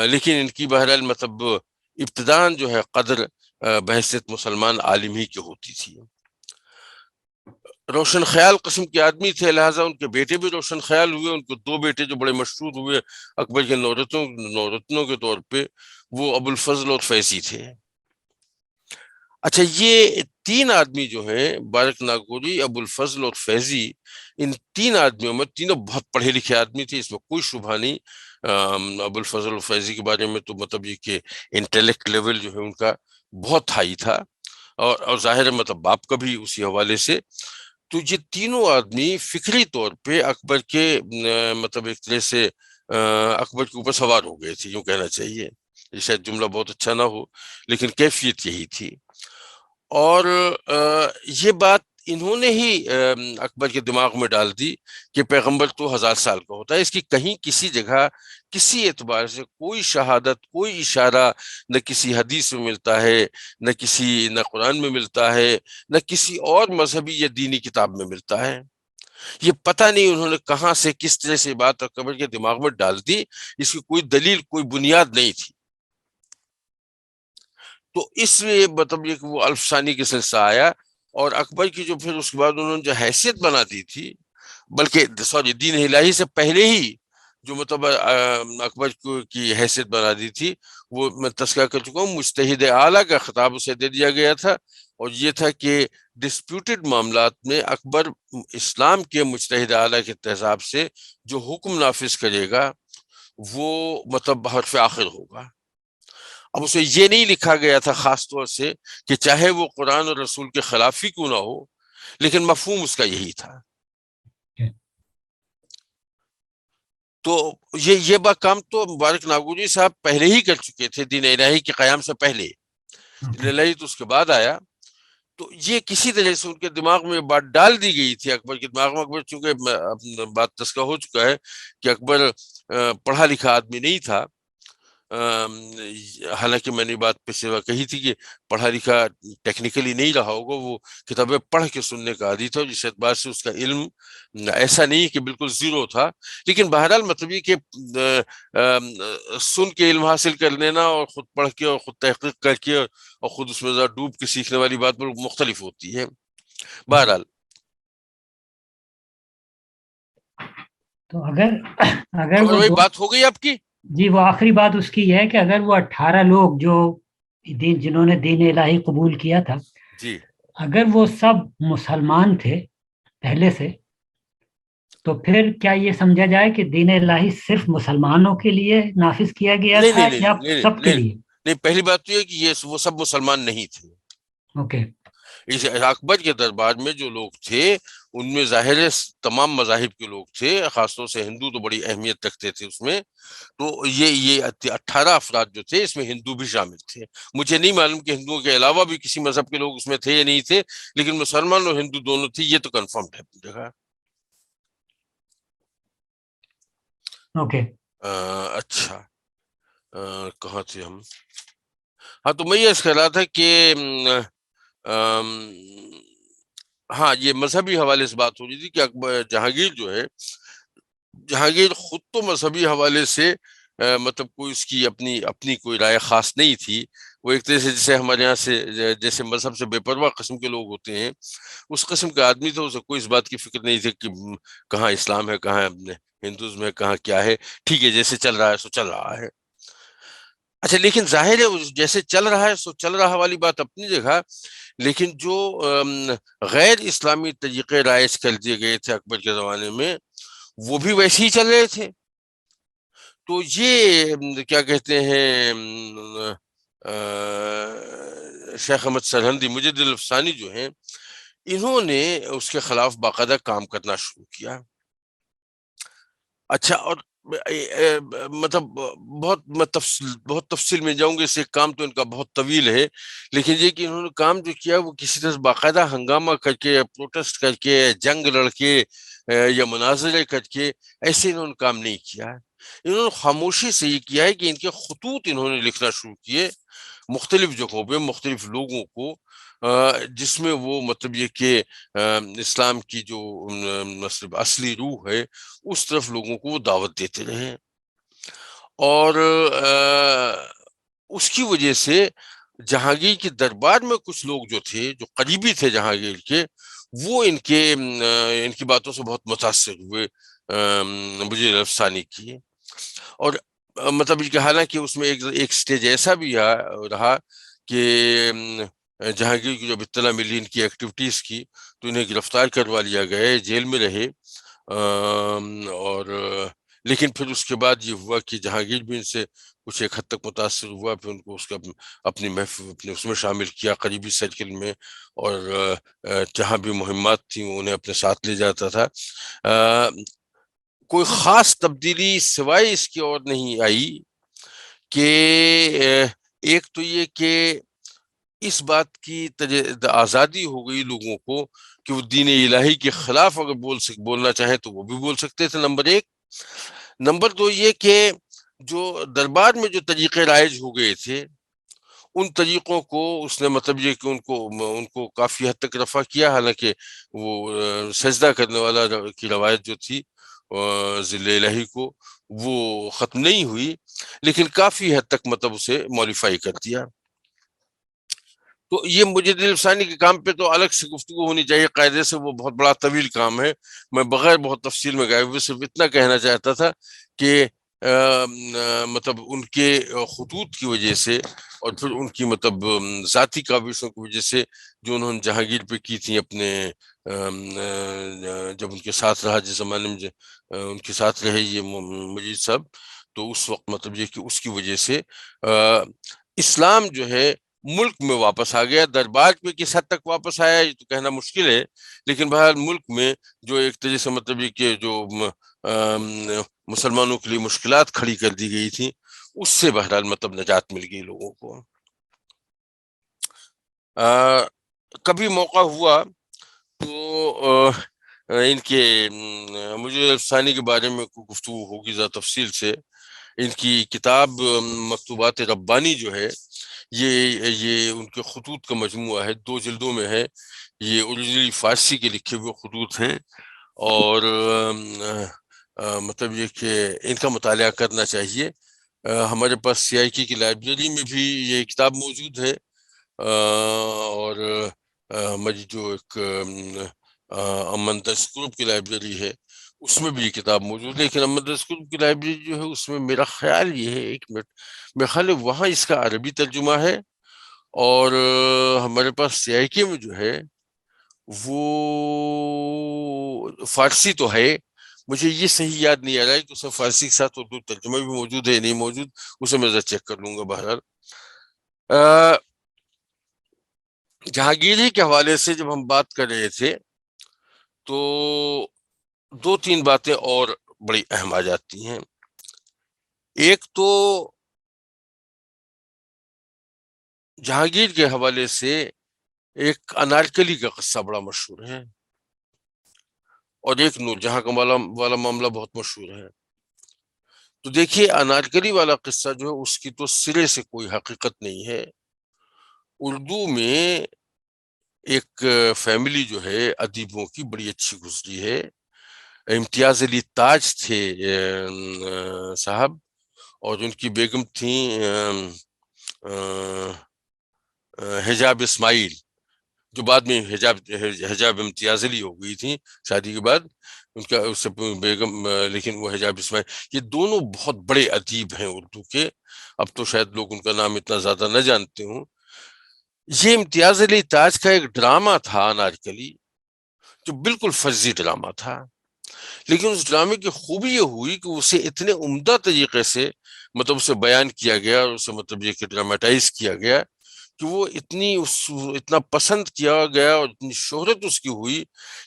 لیکن ان کی بہرحال مطلب ابتداً جو ہے قدر بحیثیت مسلمان عالم ہی کی ہوتی تھی. روشن خیال قسم کے آدمی تھے، لہٰذا ان کے بیٹے بھی روشن خیال ہوئے. ان کے 2 بیٹے جو بڑے مشہور ہوئے اکبر کے نورتنوں کے طور پہ، وہ ابو الفضل اور فیضی تھے. اچھا یہ 3 آدمی جو ہیں، بارک ناگوری، ابو الفضل اور فیضی، ان 3 آدمیوں میں تینوں بہت پڑھے لکھے آدمی تھے، اس میں کوئی شبہ نہیں. ابو الفضل اور فیضی کے بارے میں تو مطلب یہ کہ انٹلیکٹ لیول جو ہے ان کا بہت ہائی تھا، اور ظاہر ہے مطلب باپ کا بھی اسی حوالے سے. تو یہ تینوں آدمی فکری طور پہ اکبر کے مطلب ایک طرح سے اکبر کے اوپر سوار ہو گئے تھے، یوں کہنا چاہیے. یہ شاید جملہ بہت اچھا نہ ہو لیکن کیفیت یہی تھی. اور یہ بات انہوں نے ہی اکبر کے دماغ میں ڈال دی کہ پیغمبر تو 1000 سال کا ہوتا ہے. اس کی کہیں کسی جگہ کسی اعتبار سے کوئی شہادت، کوئی اشارہ نہ کسی حدیث میں ملتا ہے، نہ قرآن میں ملتا ہے، نہ کسی اور مذہبی یا دینی کتاب میں ملتا ہے. یہ پتہ نہیں انہوں نے کہاں سے کس طرح سے بات اکبر کے دماغ میں ڈال دی، اس کی کوئی دلیل، کوئی بنیاد نہیں تھی. تو اس لیے مطلب یہ کہ وہ الف ثانی کے سلسلہ آیا. اور اکبر کی جو پھر اس کے بعد انہوں نے جو حیثیت بنا دی تھی، بلکہ سوری دین الہی سے پہلے ہی جو مطلب اکبر کی حیثیت بنا دی تھی، وہ میں تذکرہ کر چکا ہوں، مجتہد اعلیٰ کا خطاب اسے دے دیا گیا تھا. اور یہ تھا کہ ڈسپیوٹڈ معاملات میں اکبر اسلام کے مجتہد اعلیٰ کے تحساب سے جو حکم نافذ کرے گا وہ مطلب حرف آخر ہوگا. اب اسے یہ نہیں لکھا گیا تھا خاص طور سے کہ چاہے وہ قرآن اور رسول کے خلاف ہی کیوں نہ ہو، لیکن مفہوم اس کا یہی تھا. تو یہ کام تو مبارک ناگوری صاحب پہلے ہی کر چکے تھے، دین الہی کے قیام سے پہلے. دین الہی تو اس کے بعد آیا. تو یہ کسی طرح سے ان کے دماغ میں بات ڈال دی گئی تھی اکبر کے دماغ میں. اکبر چونکہ بات تذکرہ ہو چکا ہے کہ اکبر پڑھا لکھا آدمی نہیں تھا، حالانکہ میں نے بات پیشے کہی تھی کہ پڑھا لکھا ٹیکنیکلی نہیں رہا ہوگا، وہ کتابیں پڑھ کے سننے کا عادی تھا، جس اعتبار سے اس کا علم ایسا نہیں کہ بالکل زیرو تھا. لیکن بہرحال مطلب یہ کہ سن کے علم حاصل کر لینا اور خود پڑھ کے اور خود تحقیق کر کے اور خود اس میں ذرا ڈوب کے سیکھنے والی بات پر مختلف ہوتی ہے. بہرحال تو اگر قمر وہ بھائی بات ہو گئی آپ کی؟ جی وہ آخری بات اس کی یہ ہے کہ اگر وہ 18 لوگ جو جنہوں نے دین الہی قبول کیا تھا، جی اگر وہ سب مسلمان تھے پہلے سے، تو پھر کیا یہ سمجھا جائے کہ دین الہی صرف مسلمانوں کے لیے نافذ کیا گیا نہیں تھا نہیں یا نہیں نہیں سب کے نہیں لیے؟ نہیں، پہلی بات تو یہ کہ یہ وہ سب مسلمان نہیں تھے. اوکے اس اکبر کے دربار میں جو لوگ تھے ان میں ظاہر تمام مذاہب کے لوگ تھے، خاص طور سے ہندو تو بڑی اہمیت رکھتے تھے اس میں. تو یہ 18 افراد جو تھے اس میں ہندو بھی شامل تھے. مجھے نہیں معلوم کہ ہندوؤں کے علاوہ بھی کسی مذہب کے لوگ اس میں تھے یا نہیں تھے، لیکن مسلمان اور ہندو دونوں تھے، یہ تو کنفرمڈ ہے اپنی جگہ. اوکے اچھا کہاں تھے ہم؟ ہاں تو میں یہ کہہ رہا تھا کہ ہاں یہ مذہبی حوالے سے بات ہو رہی تھی کہ جہانگیر جو ہے، جہانگیر خود تو مذہبی حوالے سے مطلب کوئی اس کی اپنی اپنی کوئی رائے خاص نہیں تھی. وہ ایک طرح سے جیسے ہمارے یہاں سے جیسے مذہب سے بے پرواہ قسم کے لوگ ہوتے ہیں، اس قسم کا آدمی تھا. اسے کوئی اس بات کی فکر نہیں تھی کہ کہاں اسلام ہے، کہاں ہندوازم ہے، کہاں کیا ہے. ٹھیک ہے، جیسے چل رہا ہے سو چل رہا ہے. اچھا لیکن ظاہر ہے جیسے چل رہا ہے سو چل رہا والی بات اپنی جگہ، لیکن جو غیر اسلامی طریقے رائج کر دیے گئے تھے اکبر کے زمانے میں، وہ بھی ویسے ہی چل رہے تھے. تو یہ کیا کہتے ہیں شیخ احمد سرہندی مجد الافسانی جو ہیں، انہوں نے اس کے خلاف باقاعدہ کام کرنا شروع کیا. اچھا، اور مطلب بہت تفصیل میں جاؤں گے، اس سے کام تو ان کا بہت طویل ہے، لیکن یہ کہ انہوں نے کام جو کیا وہ کسی طرح باقاعدہ ہنگامہ کر کے، پروٹیسٹ کر کے، جنگ لڑ کے یا مناظرے کر کے ایسے انہوں نے کام نہیں کیا ہے. انہوں نے خاموشی سے یہ کیا ہے کہ ان کے خطوط انہوں نے لکھنا شروع کیے مختلف جگہوں پہ مختلف لوگوں کو، جس میں وہ مطلب یہ کہ اسلام کی جو مطلب اصلی روح ہے اس طرف لوگوں کو وہ دعوت دیتے رہے. اور اس کی وجہ سے جہانگیر کے دربار میں کچھ لوگ جو تھے، جو قریبی تھے جہانگیر کے، وہ ان کی باتوں سے بہت متاثر ہوئے مجید الافسانی کی. اور مطلب کہ حالانکہ اس میں ایک سٹیج ایسا بھی رہا کہ جہانگیر کی جب اطلاع ملی ان کی ایکٹیویٹیز کی تو انہیں گرفتار کروا لیا گیا، جیل میں رہے. اور لیکن پھر اس کے بعد یہ ہوا کہ جہانگیر بھی ان سے کچھ ایک حد تک متاثر ہوا، پھر ان کو اس کا اپنی محفل اپنے اس میں شامل کیا قریبی سرکل میں، اور جہاں بھی مہمات تھیں وہ انہیں اپنے ساتھ لے جاتا تھا. کوئی خاص تبدیلی سوائے اس کی اور نہیں آئی کہ ایک تو یہ کہ اس بات کی آزادی ہو گئی لوگوں کو کہ وہ دین الہی کے خلاف اگر بولنا چاہیں تو وہ بھی بول سکتے تھے، نمبر ایک. نمبر دو یہ کہ جو دربار میں جو طریقے رائج ہو گئے تھے ان طریقوں کو اس نے مطلب یہ کہ ان کو کافی حد تک رفع کیا. حالانکہ وہ سجدہ کرنے والا کی روایت جو تھی ذل الہی کو، وہ ختم نہیں ہوئی، لیکن کافی حد تک مطلب اسے موڈیفائی کر دیا. تو یہ مجد الافسانی کے کام پہ تو الگ سے گفتگو ہونی چاہیے قاعدے سے، وہ بہت بڑا طویل کام ہے. میں بغیر بہت تفصیل میں گئے ہوئے صرف اتنا کہنا چاہتا تھا کہ مطلب ان کے خطوط کی وجہ سے اور پھر ان کی مطلب ذاتی کاوشوں کی وجہ سے جو انہوں نے جہانگیر پہ کی تھیں اپنے جب ان کے ساتھ رہا، جس زمانے میں ان کے ساتھ رہے یہ مجید صاحب، تو اس وقت مطلب یہ کہ اس کی وجہ سے اسلام جو ہے ملک میں واپس آ گیا. دربار میں کس حد تک واپس آیا یہ تو کہنا مشکل ہے، لیکن بہرحال ملک میں جو ایک طرح سے مطلب یہ کہ جو مسلمانوں کے لیے مشکلات کھڑی کر دی گئی تھی اس سے بہرحال مطلب نجات مل گئی لوگوں کو. کبھی موقع ہوا تو ان کے مجید الافسانی کے بارے میں گفتگو ہوگی ذرا تفصیل سے. ان کی کتاب مکتوبات ربانی جو ہے یہ ان کے خطوط کا مجموعہ ہے، 2 جلدوں میں ہے. یہ اوریجنلی فارسی کے لکھے ہوئے خطوط ہیں، اور مطلب یہ کہ ان کا مطالعہ کرنا چاہیے. ہمارے پاس CIK کی لائبریری میں بھی یہ کتاب موجود ہے، اور ہماری جو ایک امن دس گروپ کی لائبریری ہے اس میں بھی یہ کتاب موجود ہے. لیکن امن دس گروپ کی لائبریری جو ہے اس میں میرا خیال یہ ہے، ایک منٹ، میرا خیال ہے وہاں اس کا عربی ترجمہ ہے، اور ہمارے پاس CIK میں جو ہے وہ فارسی تو ہے. مجھے یہ صحیح یاد نہیں آ رہا ہے کہ اس میں فارسی کے ساتھ اردو ترجمہ بھی موجود ہے نہیں موجود، اسے میں ذرا چیک کر لوں گا. بہرحال جہانگیری کے حوالے سے جب ہم بات کر رہے تھے تو 2-3 باتیں اور بڑی اہم آ جاتی ہیں. ایک تو جہانگیر کے حوالے سے ایک انارکلی کا قصہ بڑا مشہور ہے، اور ایک نور جہاں کا والا معاملہ بہت مشہور ہے. تو دیکھیے انارکلی والا قصہ جو ہے اس کی تو سرے سے کوئی حقیقت نہیں ہے. اردو میں ایک فیملی جو ہے ادیبوں کی بڑی اچھی گزری ہے. امتیاز علی تاج تھے صاحب، اور ان کی بیگم تھیں حجاب اسماعیل، جو بعد میں حجاب امتیاز علی ہو گئی تھیں شادی کے بعد ان کا اس سے بیگم، لیکن وہ حجاب اسماعیل. یہ دونوں بہت بڑے ادیب ہیں اردو کے. اب تو شاید لوگ ان کا نام اتنا زیادہ نہ جانتے ہوں. یہ امتیاز علی تاج کا ایک ڈرامہ تھا انارکلی، جو بالکل فرضی ڈرامہ تھا، لیکن اس ڈرامے کی خوبی یہ ہوئی کہ اسے اتنے عمدہ طریقے سے مطلب اسے بیان کیا گیا اور اسے مطلب یہ کہ ڈراماٹائز کیا گیا کہ وہ اتنا پسند کیا گیا اور اتنی شہرت اس کی ہوئی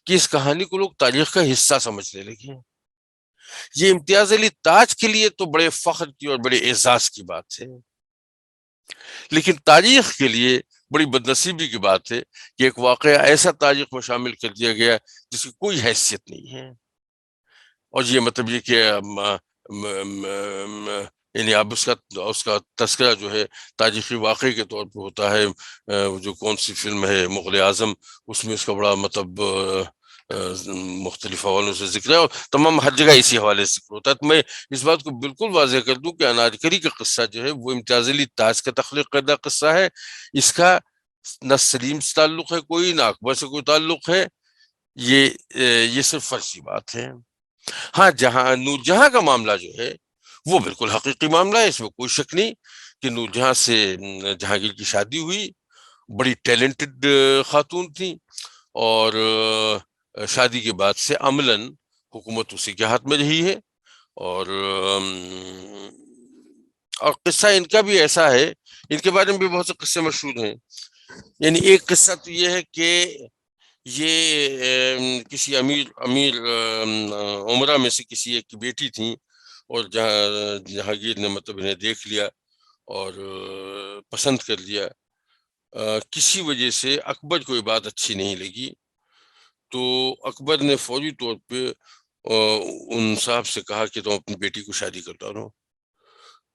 کہ اس کہانی کو لوگ تاریخ کا حصہ سمجھنے لگے. یہ امتیاز علی تاج کے لیے تو بڑے فخر کی اور بڑے اعزاز کی بات ہے، لیکن تاریخ کے لیے بڑی بدنصیبی کی بات ہے کہ ایک واقعہ ایسا تاریخ میں شامل کر دیا گیا جس کی کوئی حیثیت نہیں ہے. اور یہ مطلب یہ کہ یعنی اب اس کا تذکرہ جو ہے تاریخی واقعے کے طور پہ ہوتا ہے. جو کون سی فلم ہے مغل اعظم، اس میں اس کا بڑا مطلب مختلف حوالوں سے ذکر ہے، اور تمام ہر جگہ اسی حوالے سے ذکر ہوتا ہے. تو میں اس بات کو بالکل واضح کر دوں کہ انارکلی کا قصہ جو ہے وہ امتیاز علی تاج کا تخلیق کردہ قصہ ہے. اس کا نہ سلیم سے تعلق ہے کوئی، نہ اکبر سے کوئی تعلق ہے. یہ صرف فرضی بات ہے. ہاں جہاں نور جہاں کا معاملہ جو ہے وہ بالکل حقیقی معاملہ ہے، اس میں کوئی شک نہیں کہ نور جہاں سے جہانگیر کی شادی ہوئی. بڑی ٹیلنٹڈ خاتون تھی، اور شادی کے بعد سے عملاً حکومت اسی کے ہاتھ میں رہی ہے. اور قصہ ان کا بھی ایسا ہے، ان کے بارے میں بھی بہت سے قصے مشہور ہیں. یعنی ایک قصہ تو یہ ہے کہ یہ کسی امیر عمرہ میں سے کسی ایک کی بیٹی تھیں، اور جہانگیر نے مطلب انہیں دیکھ لیا اور پسند کر لیا. کسی وجہ سے اکبر کو یہ بات اچھی نہیں لگی، تو اکبر نے فوری طور پہ ان صاحب سے کہا کہ تم اپنی بیٹی کو شادی کرتا رہو.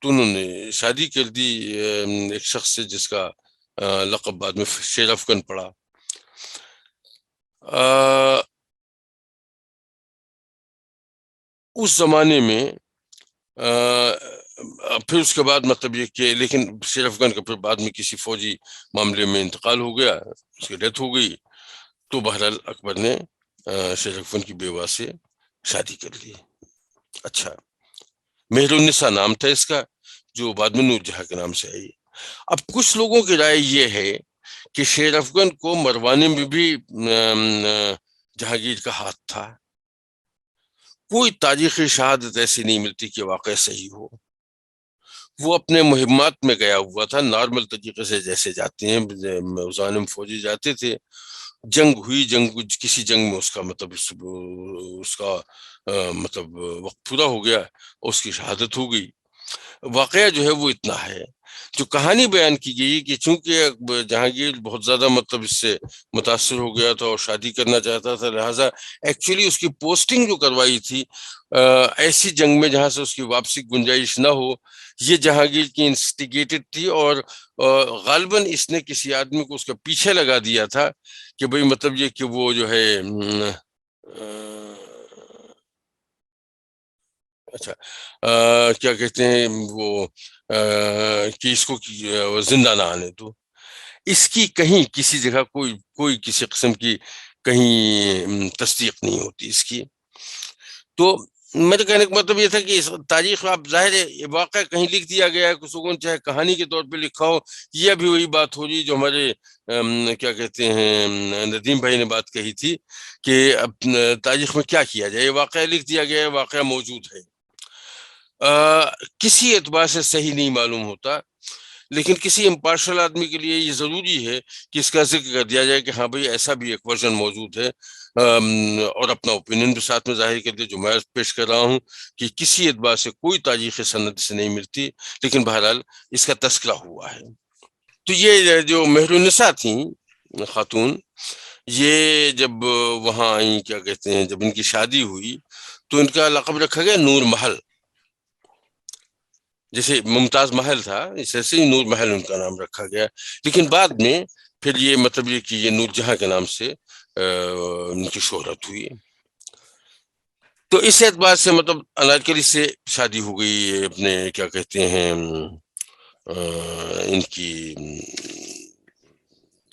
تو انہوں نے شادی کر دی ایک شخص سے جس کا لقب بعد میں شیر افغن پڑا. اس زمانے میں پھر اس کے بعد مطلب یہ کہ لیکن شیر افغان کا پھر بعد میں کسی فوجی معاملے میں انتقال ہو گیا، اس کی ڈیتھ ہو گئی. تو بہرحال اکبر نے شیر افغان کی بیوہ سے شادی کر لی. اچھا، مہر النساء نام تھا اس کا، جو بعد میں نور جہاں کے نام سے آئی. اب کچھ لوگوں کی رائے یہ ہے کہ شیر افغان کو مروانے میں بھی جہانگیر کا ہاتھ تھا. کوئی تاریخی شہادت ایسی نہیں ملتی کہ واقعہ صحیح ہو. وہ اپنے مہمات میں گیا ہوا تھا نارمل طریقے سے جیسے جاتے ہیں ظالم فوجی جاتے تھے. جنگ ہوئی، کسی جنگ میں اس کا مطلب مطلب وقت پورا ہو گیا، اس کی شہادت ہو گئی. واقعہ جو ہے وہ اتنا ہے. جو کہانی بیان کی گئی کہ چونکہ جہانگیر بہت زیادہ مطلب اس سے متاثر ہو گیا تھا اور شادی کرنا چاہتا تھا، لہٰذا ایکچولی اس کی پوسٹنگ جو کروائی تھی ایسی جنگ میں جہاں سے اس کی واپسی کی گنجائش نہ ہو، یہ جہانگیر کی انسٹیگیٹڈ تھی. اور غالباً اس نے کسی آدمی کو اس کا پیچھے لگا دیا تھا کہ بھئی مطلب یہ کہ وہ جو ہے اچھا کیا کہتے ہیں وہ کہ اس کو زندہ نہ آنے دو. اس کی کہیں کسی جگہ کوئی کسی قسم کی کہیں تصدیق نہیں ہوتی اس کی. تو میرے کہنے کا مطلب یہ تھا کہ اس تاریخ میں آپ ظاہر ہے یہ واقعہ کہیں لکھ دیا گیا ہے کسی چاہے کہانی کے طور پہ لکھا ہو. یہ ابھی وہی بات ہو رہی جو ہمارے کیا کہتے ہیں ندیم بھائی نے بات کہی تھی کہ تاریخ میں کیا کیا جائے. یہ واقعہ لکھ دیا گیا ہے، واقعہ موجود ہے، کسی اعتبار سے صحیح نہیں معلوم ہوتا، لیکن کسی امپارشل آدمی کے لیے یہ ضروری ہے کہ اس کا ذکر کر دیا جائے کہ ہاں بھئی ایسا بھی ایک ورژن موجود ہے، اور اپنا اوپینین بھی ساتھ میں ظاہر کر دیا جو میں پیش کر رہا ہوں کہ کسی اعتبار سے کوئی تاریخ سند سے نہیں ملتی، لیکن بہرحال اس کا تذکرہ ہوا ہے. تو یہ جو مہر النساء تھیں خاتون، یہ جب وہاں آئیں کیا کہتے ہیں جب ان کی شادی ہوئی تو ان کا لقب رکھا گیا نور محل. جیسے ممتاز محل تھا اس سے نور محل ان کا نام رکھا گیا. لیکن بعد میں پھر یہ مطلب یہ کہ یہ نور جہاں کے نام سے ان کی شہرت ہوئی. تو اس اعتبار سے مطلب انارکلی سے شادی ہو گئی اپنے کیا کہتے ہیں ان کی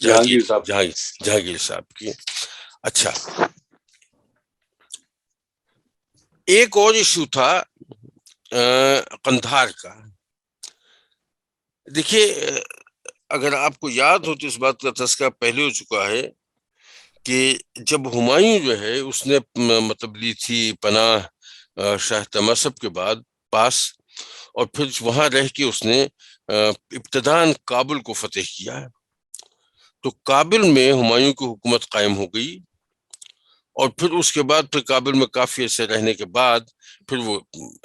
جہانگیر صاحب کی. اچھا ایک اور ایشو تھا قندھار کا. دیکھیے اگر آپ کو یاد ہو تو اس بات کا تذکرہ پہلے ہو چکا ہے کہ جب ہمایوں جو ہے اس نے مطلب لی تھی پناہ شاہ تماسب کے بعد پاس، اور پھر وہاں رہ کے اس نے ابتداً کابل کو فتح کیا. تو کابل میں ہمایوں کی حکومت قائم ہو گئی، اور پھر اس کے بعد پھر کابل میں کافی عرصے رہنے کے بعد پھر وہ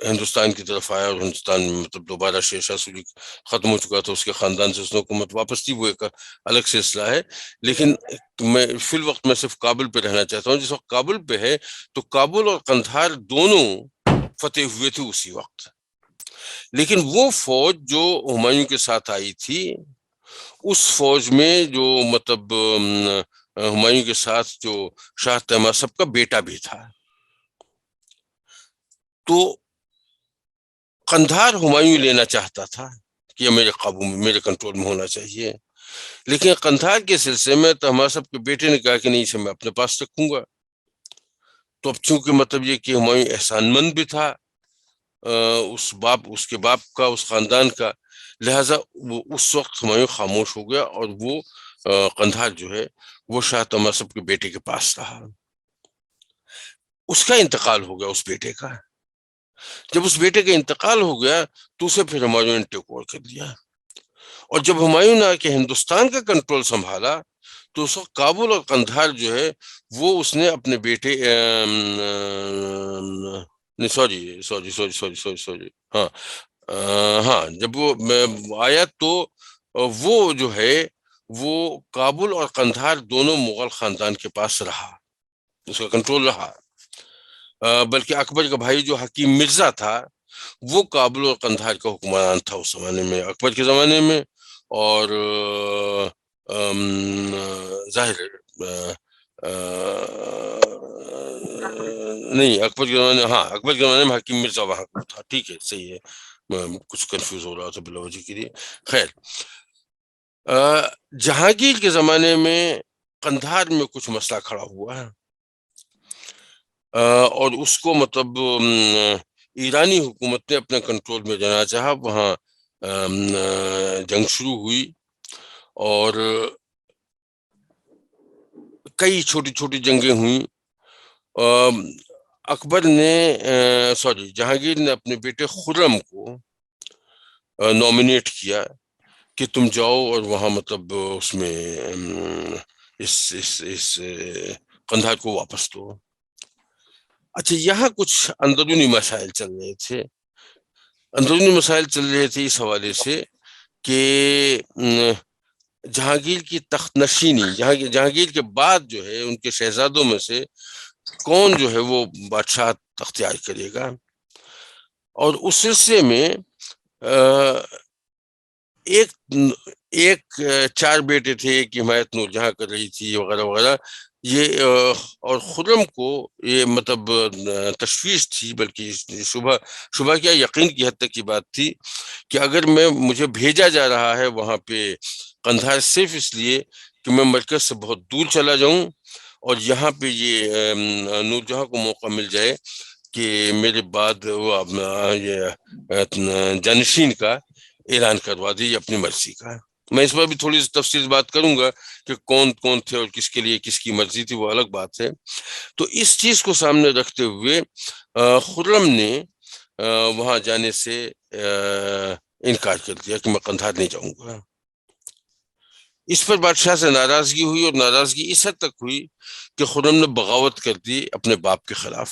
ہندوستان کی طرف آیا، اور ہندوستان میں مطلب دوبارہ شیر شاہ سوری ختم ہو چکا تھا، اس کے خاندان سے اس نے حکومت واپس تھی، وہ ایک الگ سلسلہ ہے. لیکن میں فی الوقت میں صرف کابل پہ رہنا چاہتا ہوں. جس وقت کابل پہ ہے تو کابل اور قندھار دونوں فتح ہوئے تھے اسی وقت. لیکن وہ فوج جو ہمایوں کے ساتھ آئی تھی، اس فوج میں جو مطلب ہمایوں کے ساتھ جو شاہ تماسب کا بیٹا بھی تھا. تو قندھار ہمایوں لینا چاہتا تھا کہ یہ میرے قابو میں، میرے کنٹرول میں ہونا چاہیے. لیکن قندھار کے سلسلے میں تماسب کے بیٹے نے کہا کہ نہیں، اسے میں اپنے پاس رکھوں گا. تو اب چونکہ مطلب یہ کہ ہمایوں احسان مند بھی تھا اس کے باپ کا، اس خاندان کا، لہٰذا وہ اس وقت ہمایوں خاموش ہو گیا، اور وہ قندھار جو ہے وہ شاہ تماسب کے بیٹے کے پاس رہا. اس کا انتقال ہو گیا، اس بیٹے کا. جب اس بیٹے کا انتقال ہو گیا تو اسے پھر ہمایوں نے ٹیک اوور کر لیا. اور جب ہمایوں نے آ کے ہندوستان کا کنٹرول سنبھالا تو اس وقت کابل اور قندھار جو ہے وہ اس نے اپنے بیٹے ہاں جب وہ آیا تو وہ جو ہے وہ کابل اور قندھار دونوں مغل خاندان کے پاس رہا، اس کا کنٹرول رہا. بلکہ اکبر کا بھائی جو حکیم مرزا تھا وہ کابل اور قندھار کا حکمران تھا اس زمانے میں، اکبر کے زمانے میں. اور ظاہر نہیں اکبر کے زمانے، ہاں اکبر کے زمانے میں حکیم مرزا وہاں کو تھا. ٹھیک ہے، صحیح ہے، کچھ کنفیوز ہو رہا تھا بلا وجہ کے لیے. خیر جہانگیر کے زمانے میں قندھار میں کچھ مسئلہ کھڑا ہوا ہے، اور اس کو مطلب ایرانی حکومت نے اپنے کنٹرول میں جانا چاہا. وہاں جنگ شروع ہوئی، اور کئی چھوٹی چھوٹی جنگیں ہوئیں. اکبر نے جہانگیر نے اپنے بیٹے خرم کو نومینیٹ کیا کہ تم جاؤ اور وہاں مطلب اس میں اس قندھار کو واپس دو. اچھا یہاں کچھ اندرونی مسائل چل رہے تھے. اس حوالے سے کہ جہانگیر کی تخت نشینی، جہانگیر کے بعد جو ہے ان کے شہزادوں میں سے کون جو ہے وہ بادشاہ اختیار کرے گا. اور اس سلسلے میں ایک 4 بیٹے تھے، ایک حمایت نور جہاں کر رہی تھی وغیرہ وغیرہ. یہ اور خرم کو یہ مطلب تشویش تھی، بلکہ شبہ کیا یقین کی حد تک کی بات تھی کہ اگر مجھے بھیجا جا رہا ہے وہاں پہ قندھار صرف اس لیے کہ میں مرکز سے بہت دور چلا جاؤں، اور یہاں پہ یہ نور جہاں کو موقع مل جائے کہ میرے بعد وہ جانشین کا اعلان کروا دی اپنی مرضی کا. میں اس پر بھی تھوڑی سی تفصیل بات کروں گا کہ کون کون تھے اور کس کے لیے کس کی مرضی تھی، وہ الگ بات ہے. تو اس چیز کو سامنے رکھتے ہوئے خرم نے وہاں جانے سے انکار کر دیا کہ میں قندھار نہیں جاؤں گا. اس پر بادشاہ سے ناراضگی ہوئی، اور ناراضگی اس حد تک ہوئی کہ خرم نے بغاوت کر دی اپنے باپ کے خلاف.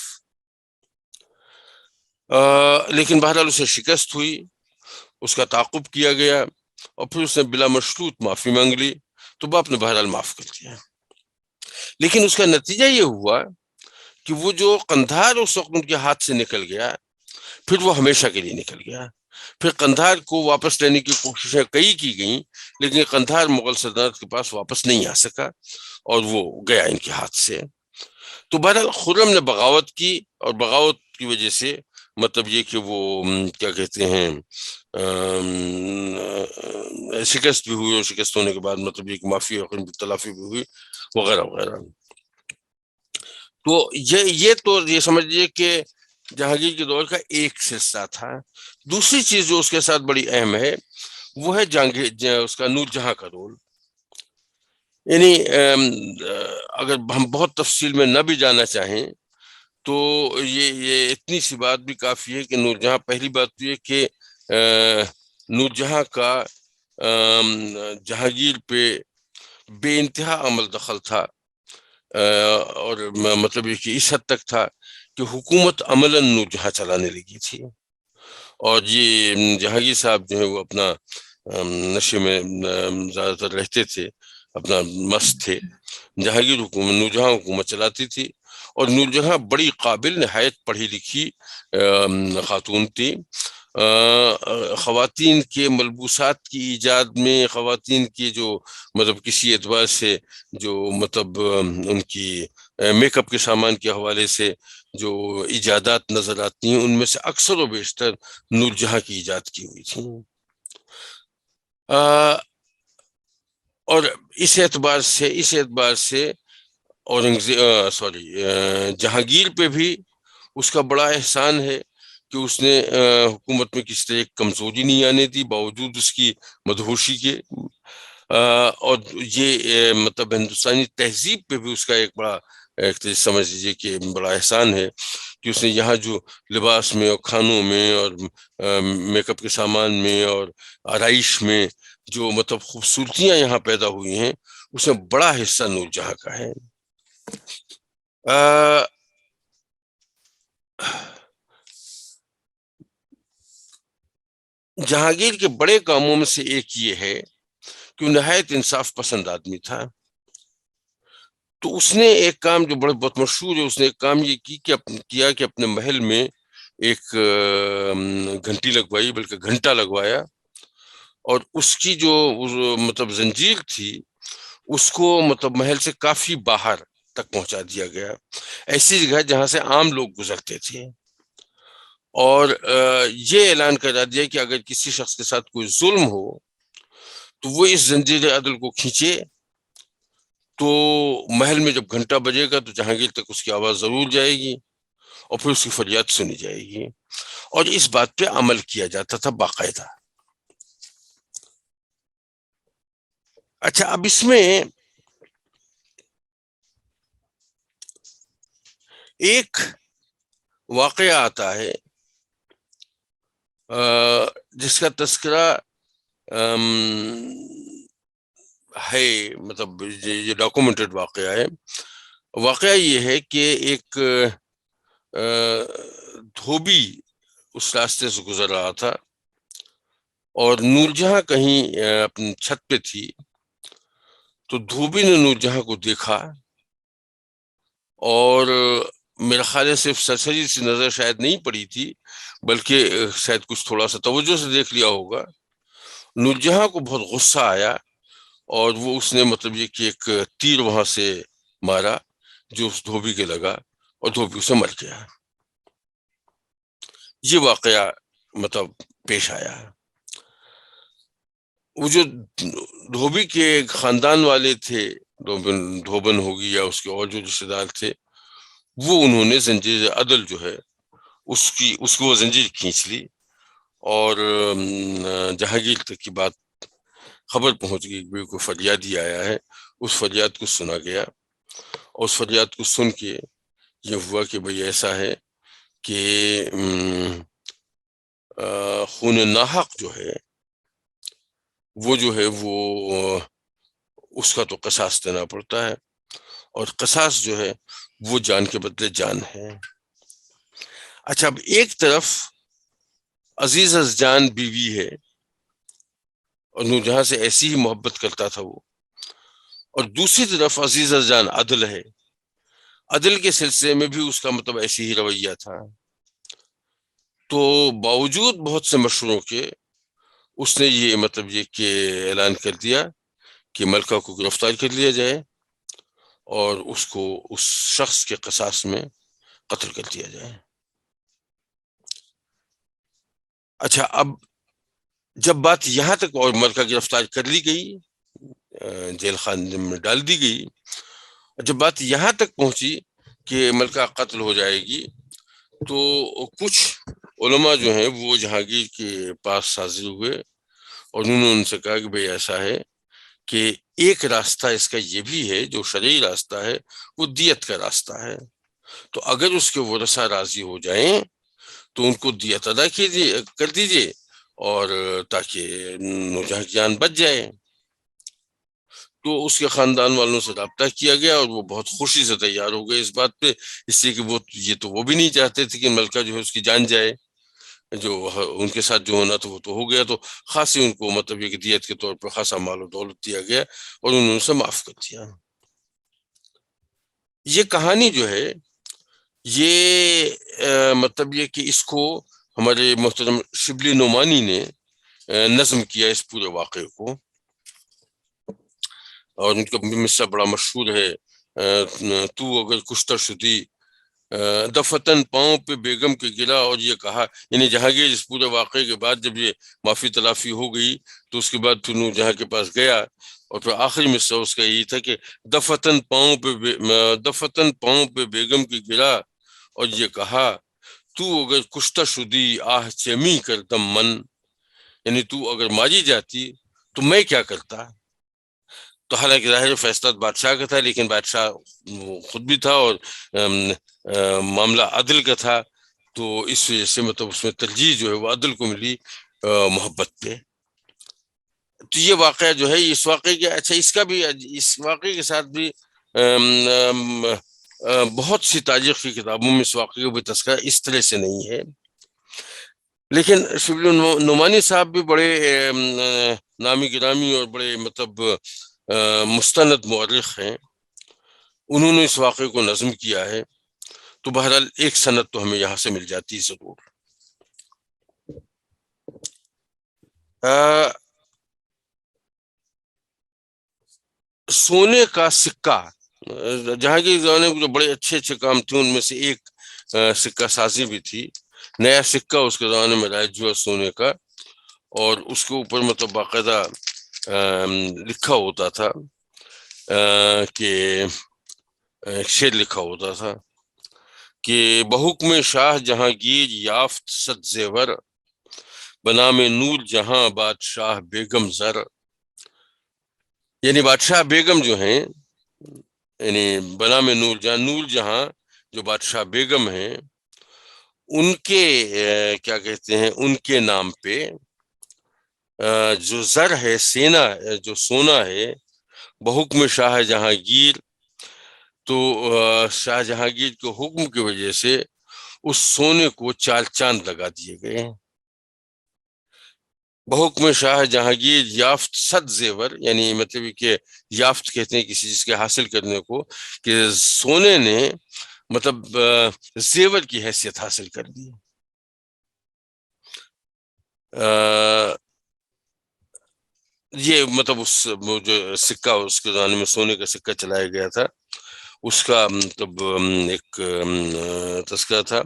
لیکن بہرحال اسے شکست ہوئی، اس کا تعاقب کیا گیا، اور پھر اس نے بلا مشروط معافی مانگ لی، تو باپ نے بہرحال معاف کر دیا. لیکن اس کا نتیجہ یہ ہوا کہ وہ جو قندھار اس وقت ان کے ہاتھ سے نکل گیا، پھر وہ ہمیشہ کے لیے نکل گیا. پھر قندھار کو واپس لینے کی کوششیں کئی کی گئیں، لیکن قندھار مغل سلطنت کے پاس واپس نہیں آ سکا اور وہ گیا ان کے ہاتھ سے۔ تو بہرحال خرم نے بغاوت کی، اور بغاوت کی وجہ سے مطلب یہ کہ وہ کیا کہتے ہیں شکست بھی ہوئی، اور شکست ہونے کے بعد مطلب یہ کہ معافی اور تلافی بھی ہوئی وغیرہ وغیرہ۔ تو یہ سمجھ لیجیے کہ جہانگیر کے دور کا ایک سلسلہ تھا۔ دوسری چیز جو اس کے ساتھ بڑی اہم ہے وہ ہے اس کا نور جہاں کا رول۔ یعنی اگر ہم بہت تفصیل میں نہ بھی جانا چاہیں تو یہ اتنی سی بات بھی کافی ہے کہ نور جہاں، پہلی بات تو یہ کہ نور جہاں کا جہانگیر پہ بے انتہا عمل دخل تھا، اور مطلب یہ کہ اس حد تک تھا کہ حکومت عملاً نور جہاں چلانے لگی تھی، اور یہ جہانگیر صاحب جو ہے وہ اپنا نشے میں زیادہ تر رہتے تھے، اپنا مست تھے۔ جہانگیر حکومت، نور جہاں حکومت چلاتی تھی، اور نور جہاں بڑی قابل، نہایت پڑھی لکھی خاتون تھی۔ خواتین کے ملبوسات کی ایجاد میں، خواتین کی جو مطلب کسی اعتبار سے جو مطلب ان کی میک اپ کے سامان کے حوالے سے جو ایجادات نظر آتی ہیں، ان میں سے اکثر و بیشتر نور جہاں کی ایجاد کی ہوئی تھی۔ اور اس اعتبار سے جہانگیر پہ بھی اس کا بڑا احسان ہے کہ اس نے حکومت میں کسی طرح کمزوری نہیں آنے دی، باوجود اس کی مدہوشی کے۔ اور یہ مطلب ہندوستانی تہذیب پہ بھی اس کا ایک بڑا سمجھ لیجیے کہ بڑا احسان ہے کہ اس نے یہاں جو لباس میں اور کھانوں میں اور میک اپ کے سامان میں اور آرائش میں جو مطلب خوبصورتیاں یہاں پیدا ہوئی ہیں، اس میں بڑا حصہ نور جہاں کا ہے۔ جہانگیر کے بڑے کاموں میں سے ایک یہ ہے کہ وہ نہایت انصاف پسند آدمی تھا۔ تو اس نے ایک کام جو بہت مشہور ہے، اس نے ایک کام یہ کیا کہ اپنے محل میں ایک گھنٹی لگوائی، بلکہ گھنٹا لگوایا، اور اس کی جو مطلب زنجیر تھی اس کو مطلب محل سے کافی باہر تک پہنچا دیا گیا، ایسی جگہ جہاں سے عام لوگ گزرتے تھے، اور یہ اعلان کرا دیا کہ اگر کسی شخص کے ساتھ کوئی ظلم ہو تو وہ اس زنجیر عدل کو کھینچے، تو محل میں جب گھنٹا بجے گا تو جہانگیر تک اس کی آواز ضرور جائے گی، اور پھر اس کی فریاد سنی جائے گی، اور اس بات پہ عمل کیا جاتا تھا باقاعدہ۔ اچھا، اب اس میں ایک واقعہ آتا ہے جس کا تذکرہ ہے، مطلب یہ ڈاکومنٹڈ واقعہ ہے۔ واقعہ یہ ہے کہ ایک دھوبی اس راستے سے گزر رہا تھا، اور نور جہاں کہیں اپنی چھت پہ تھی، تو دھوبی نے نور جہاں کو دیکھا، اور میرا خیال ہے صرف سرسری سی نظر شاید نہیں پڑی تھی، بلکہ شاید کچھ تھوڑا سا توجہ سے دیکھ لیا ہوگا۔ نور جہاں کو بہت غصہ آیا، اور وہ اس نے مطلب یہ کہ ایک تیر وہاں سے مارا جو اس دھوبی کے لگا، اور دھوبی اسے مر گیا۔ یہ واقعہ مطلب پیش آیا۔ وہ جو دھوبی کے خاندان والے تھے، دھوبن ہوگی یا اس کے اور جو رشتے دار تھے، وہ انہوں نے زنجیر عدل جو ہے اس کو وہ زنجیر کھینچ لی، اور جہانگیر تک کی بات خبر پہنچ گئی کہ کوئی فریادی آیا ہے۔ اس فریاد کو سنا گیا، اور اس فریاد کو سن کے یہ ہوا کہ بھئی ایسا ہے کہ خون ناحق جو ہے وہ اس کا تو قصاص دینا پڑتا ہے، اور قصاص جو ہے وہ جان کے بدلے جان ہے۔ اچھا، اب ایک طرف عزیز از جان بیوی ہے، اور نور جہاں سے ایسی ہی محبت کرتا تھا وہ، اور دوسری طرف عزیز از جان عدل ہے، عدل کے سلسلے میں بھی اس کا مطلب ایسی ہی رویہ تھا۔ تو باوجود بہت سے مشوروں کے اس نے یہ مطلب یہ کہ اعلان کر دیا کہ ملکہ کو گرفتار کر لیا جائے اور اس کو اس شخص کے قصاص میں قتل کر دیا جائے۔ اچھا، اب جب بات یہاں تک اور ملکہ گرفتار کر لی گئی، جیل خانے میں ڈال دی گئی، جب بات یہاں تک پہنچی کہ ملکہ قتل ہو جائے گی، تو کچھ علماء جو ہیں وہ جہانگیر کے پاس حاضر ہوئے اور انہوں نے ان سے کہا کہ بھئی ایسا ہے کہ ایک راستہ اس کا یہ بھی ہے، جو شرعی راستہ ہے وہ دیت کا راستہ ہے، تو اگر اس کے ورثاء راضی ہو جائیں تو ان کو دیت ادا کر دیجئے اور تاکہ نوجہاں کی جان بچ جائے۔ تو اس کے خاندان والوں سے رابطہ کیا گیا اور وہ بہت خوشی سے تیار ہو گئے اس بات پہ، اس لیے کہ وہ بھی نہیں چاہتے تھے کہ ملکہ جو ہے اس کی جان جائے، جو ان کے ساتھ جو ہونا تھا وہ تو ہو گیا، تو خاصی ان کو مطلب یہ کہ دیت کے طور پر خاصا مال و دولت دیا گیا اور انہوں نے اسے معاف کر دیا۔ یہ کہانی جو ہے یہ مطلب یہ کہ اس کو ہمارے محترم شبلی نعمانی نے نظم کیا اس پورے واقعے کو، اور ان کا مصرع بڑا مشہور ہے، تو اگر کشتہ شدی دفتن پاؤں پہ بیگم کے گرا، اور یہ کہا، یعنی جہانگیر اس پورے واقعے کے بعد جب یہ معافی تلافی ہو گئی تو اس کے بعد پھر نورجہاں کے پاس گیا اور پھر آخری مصرع اس کا یہی تھا کہ دفتن پاؤں پہ بیگم کی گرا اور یہ کہا، تو اگر کشتہ شدی آہ چمی کر دم من، یعنی تو اگر ماری جاتی تو میں کیا کرتا۔ تو حالانکہ ظاہر فیصلہ بادشاہ کا تھا، لیکن بادشاہ خود بھی تھا اور معاملہ عدل کا تھا، تو اس وجہ سے مطلب اس میں ترجیح جو ہے وہ عدل کو ملی محبت پہ۔ تو یہ واقعہ جو ہے اس واقعے کے، اچھا اس کا بھی، اس واقعے کے ساتھ بھی بہت سی تاریخ کی کتابوں میں اس واقعے کا بھی تذکرہ اس طرح سے نہیں ہے، لیکن شبلی نعمانی صاحب بھی بڑے نامی گرامی اور بڑے مطلب مستند مورخ ہیں، انہوں نے اس واقعے کو نظم کیا ہے، تو بہرحال ایک سند تو ہمیں یہاں سے مل جاتی ہے ضرور۔ سونے کا سکہ، جہانگیر کے زمانے میں جو بڑے اچھے اچھے کام تھے ان میں سے ایک سکہ سازی بھی تھی، نیا سکہ اس کے زمانے میں رائج ہوا سونے کا، اور اس کے اوپر مطلب باقاعدہ لکھا ہوتا تھا کہ ایک شعر لکھا ہوتا تھا کہ بحکم شاہ جہانگیر یافت صد زیور، بنام نور جہاں بادشاہ بیگم زر، یعنی بادشاہ بیگم جو ہیں، یعنی بنام نور جہاں جو بادشاہ بیگم ہیں، ان کے کیا کہتے ہیں، ان کے نام پہ جو زر ہے، جو سونا ہے، بحکم شاہ جہانگیر، تو شاہ جہانگیر کے حکم کی وجہ سے اس سونے کو چال چاند لگا دیے گئے ہیں۔ بحکم شاہ جہانگیر یافت صد زیور، یعنی مطلب کہ یافت کہتے ہیں کسی چیز کے حاصل کرنے کو، کہ سونے نے مطلب زیور کی حیثیت حاصل کر دی۔ یہ مطلب اس جو سکہ اس کے زمانے میں سونے کا سکہ چلایا گیا تھا اس کا مطلب ایک تذکرہ تھا۔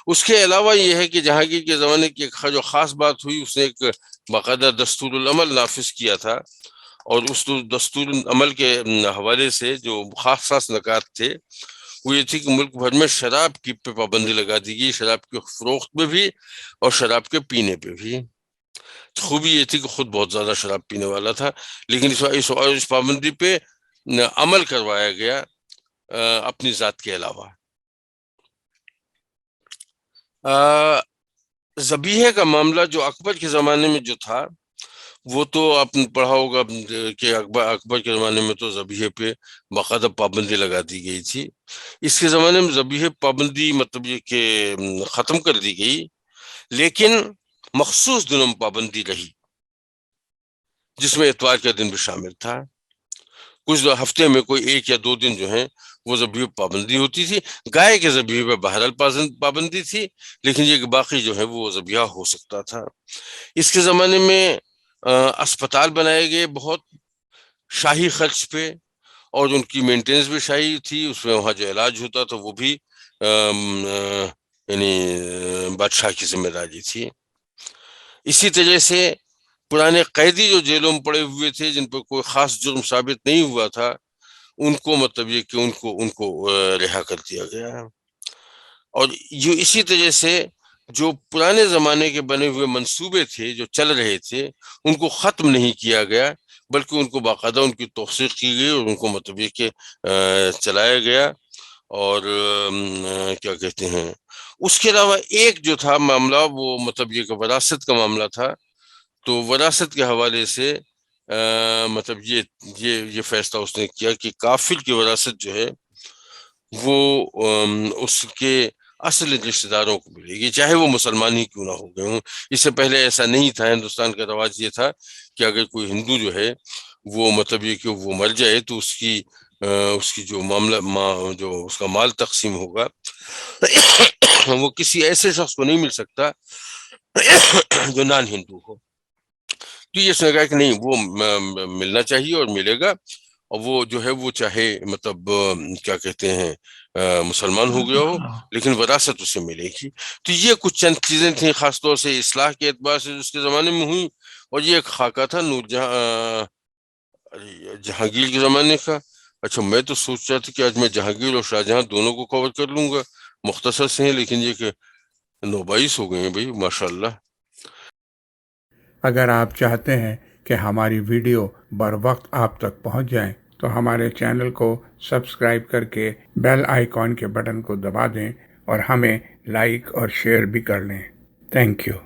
اس کے علاوہ یہ ہے کہ جہانگیر کے زمانے کی ایک جو خاص بات ہوئی، اس نے ایک باقاعدہ دستور العمل نافذ کیا تھا، اور اس دستور العمل کے حوالے سے جو خاص خاص نکات تھے وہ یہ تھی کہ ملک بھر میں شراب کی پہ پابندی لگا دی گئی، شراب کے فروخت پہ بھی اور شراب کے پینے پہ بھی۔ خوبی یہ تھی کہ خود بہت زیادہ شراب پینے والا تھا، لیکن اس پابندی پہ عمل کروایا گیا اپنی ذات کے علاوہ۔ ذبیحے کا معاملہ جو اکبر کے زمانے میں جو تھا وہ تو آپ نے پڑھا ہوگا کہ اکبر کے زمانے میں تو ذبیحے پہ باقاعدہ پابندی لگا دی گئی تھی۔ اس کے زمانے میں ذبیحے پابندی مطلب یہ کہ ختم کر دی گئی، لیکن مخصوص دنوں میں پابندی رہی، جس میں اتوار کا دن بھی شامل تھا۔ کچھ ہفتے میں کوئی 1 یا 2 دن جو ہیں وہ ذبیحے پہ پابندی ہوتی تھی. گائے کے ذبیحے پہ بہرحال پابندی تھی، لیکن یہ کہ باقی جو ہے وہ ذبیحہ ہو سکتا تھا. اس کے زمانے میں اسپتال بنائے گئے بہت شاہی خرچ پہ، اور ان کی مینٹیننس بھی شاہی تھی. اس میں وہاں جو علاج ہوتا تھا وہ بھی یعنی بادشاہ کی ذمہ داری تھی. اسی طرح سے پرانے قیدی جو جیلوں میں پڑے ہوئے تھے، جن پر کوئی خاص جرم ثابت نہیں ہوا تھا، ان کو مطلب یہ کہ ان کو رہا کر دیا گیا. اور جو اسی طرح سے جو پرانے زمانے کے بنے ہوئے منصوبے تھے جو چل رہے تھے، ان کو ختم نہیں کیا گیا، بلکہ ان کو باقاعدہ ان کی توثیق کی گئی اور ان کو مطلب یہ کہ چلایا گیا. اور کیا کہتے ہیں، اس کے علاوہ ایک جو تھا معاملہ، وہ مطلب یہ کہ وراثت کا معاملہ تھا. تو وراثت کے حوالے سے مطلب یہ فیصلہ اس نے کیا کہ کافر کی وراثت جو ہے وہ اس کے اصل رشتہ داروں کو ملے گی، چاہے وہ مسلمان ہی کیوں نہ ہو گئے ہوں. اس سے پہلے ایسا نہیں تھا. ہندوستان کا رواج یہ تھا کہ اگر کوئی ہندو جو ہے وہ مطلب یہ کہ وہ مر جائے تو اس کی جو معاملہ جو اس کا مال تقسیم ہوگا وہ کسی ایسے شخص کو نہیں مل سکتا جو نان ہندو ہو. تو یہ سنے گا کہ نہیں، وہ ملنا چاہیے اور ملے گا. اور وہ جو ہے وہ چاہے مطلب کیا کہتے ہیں مسلمان ہو گیا ہو، لیکن وراثت اسے ملے گی. تو یہ کچھ چند چیزیں تھیں خاص طور سے اصلاح کے اعتبار سے اس کے زمانے میں ہوئی. اور یہ ایک خاکہ تھا جہانگیر کے زمانے کا. اچھا، میں تو سوچ رہا تھا کہ آج میں جہانگیر اور شاہجہاں دونوں کو کور کر لوں گا، مختصر سے ہیں، لیکن یہ کہ 9-22 ہو گئے ہیں بھائی، ماشاءاللہ. اگر آپ چاہتے ہیں کہ ہماری ویڈیو بر وقت آپ تک پہنچ جائیں تو ہمارے چینل کو سبسکرائب کر کے بیل آئیکن کے بٹن کو دبا دیں اور ہمیں لائک اور شیئر بھی کر لیں. Thank you.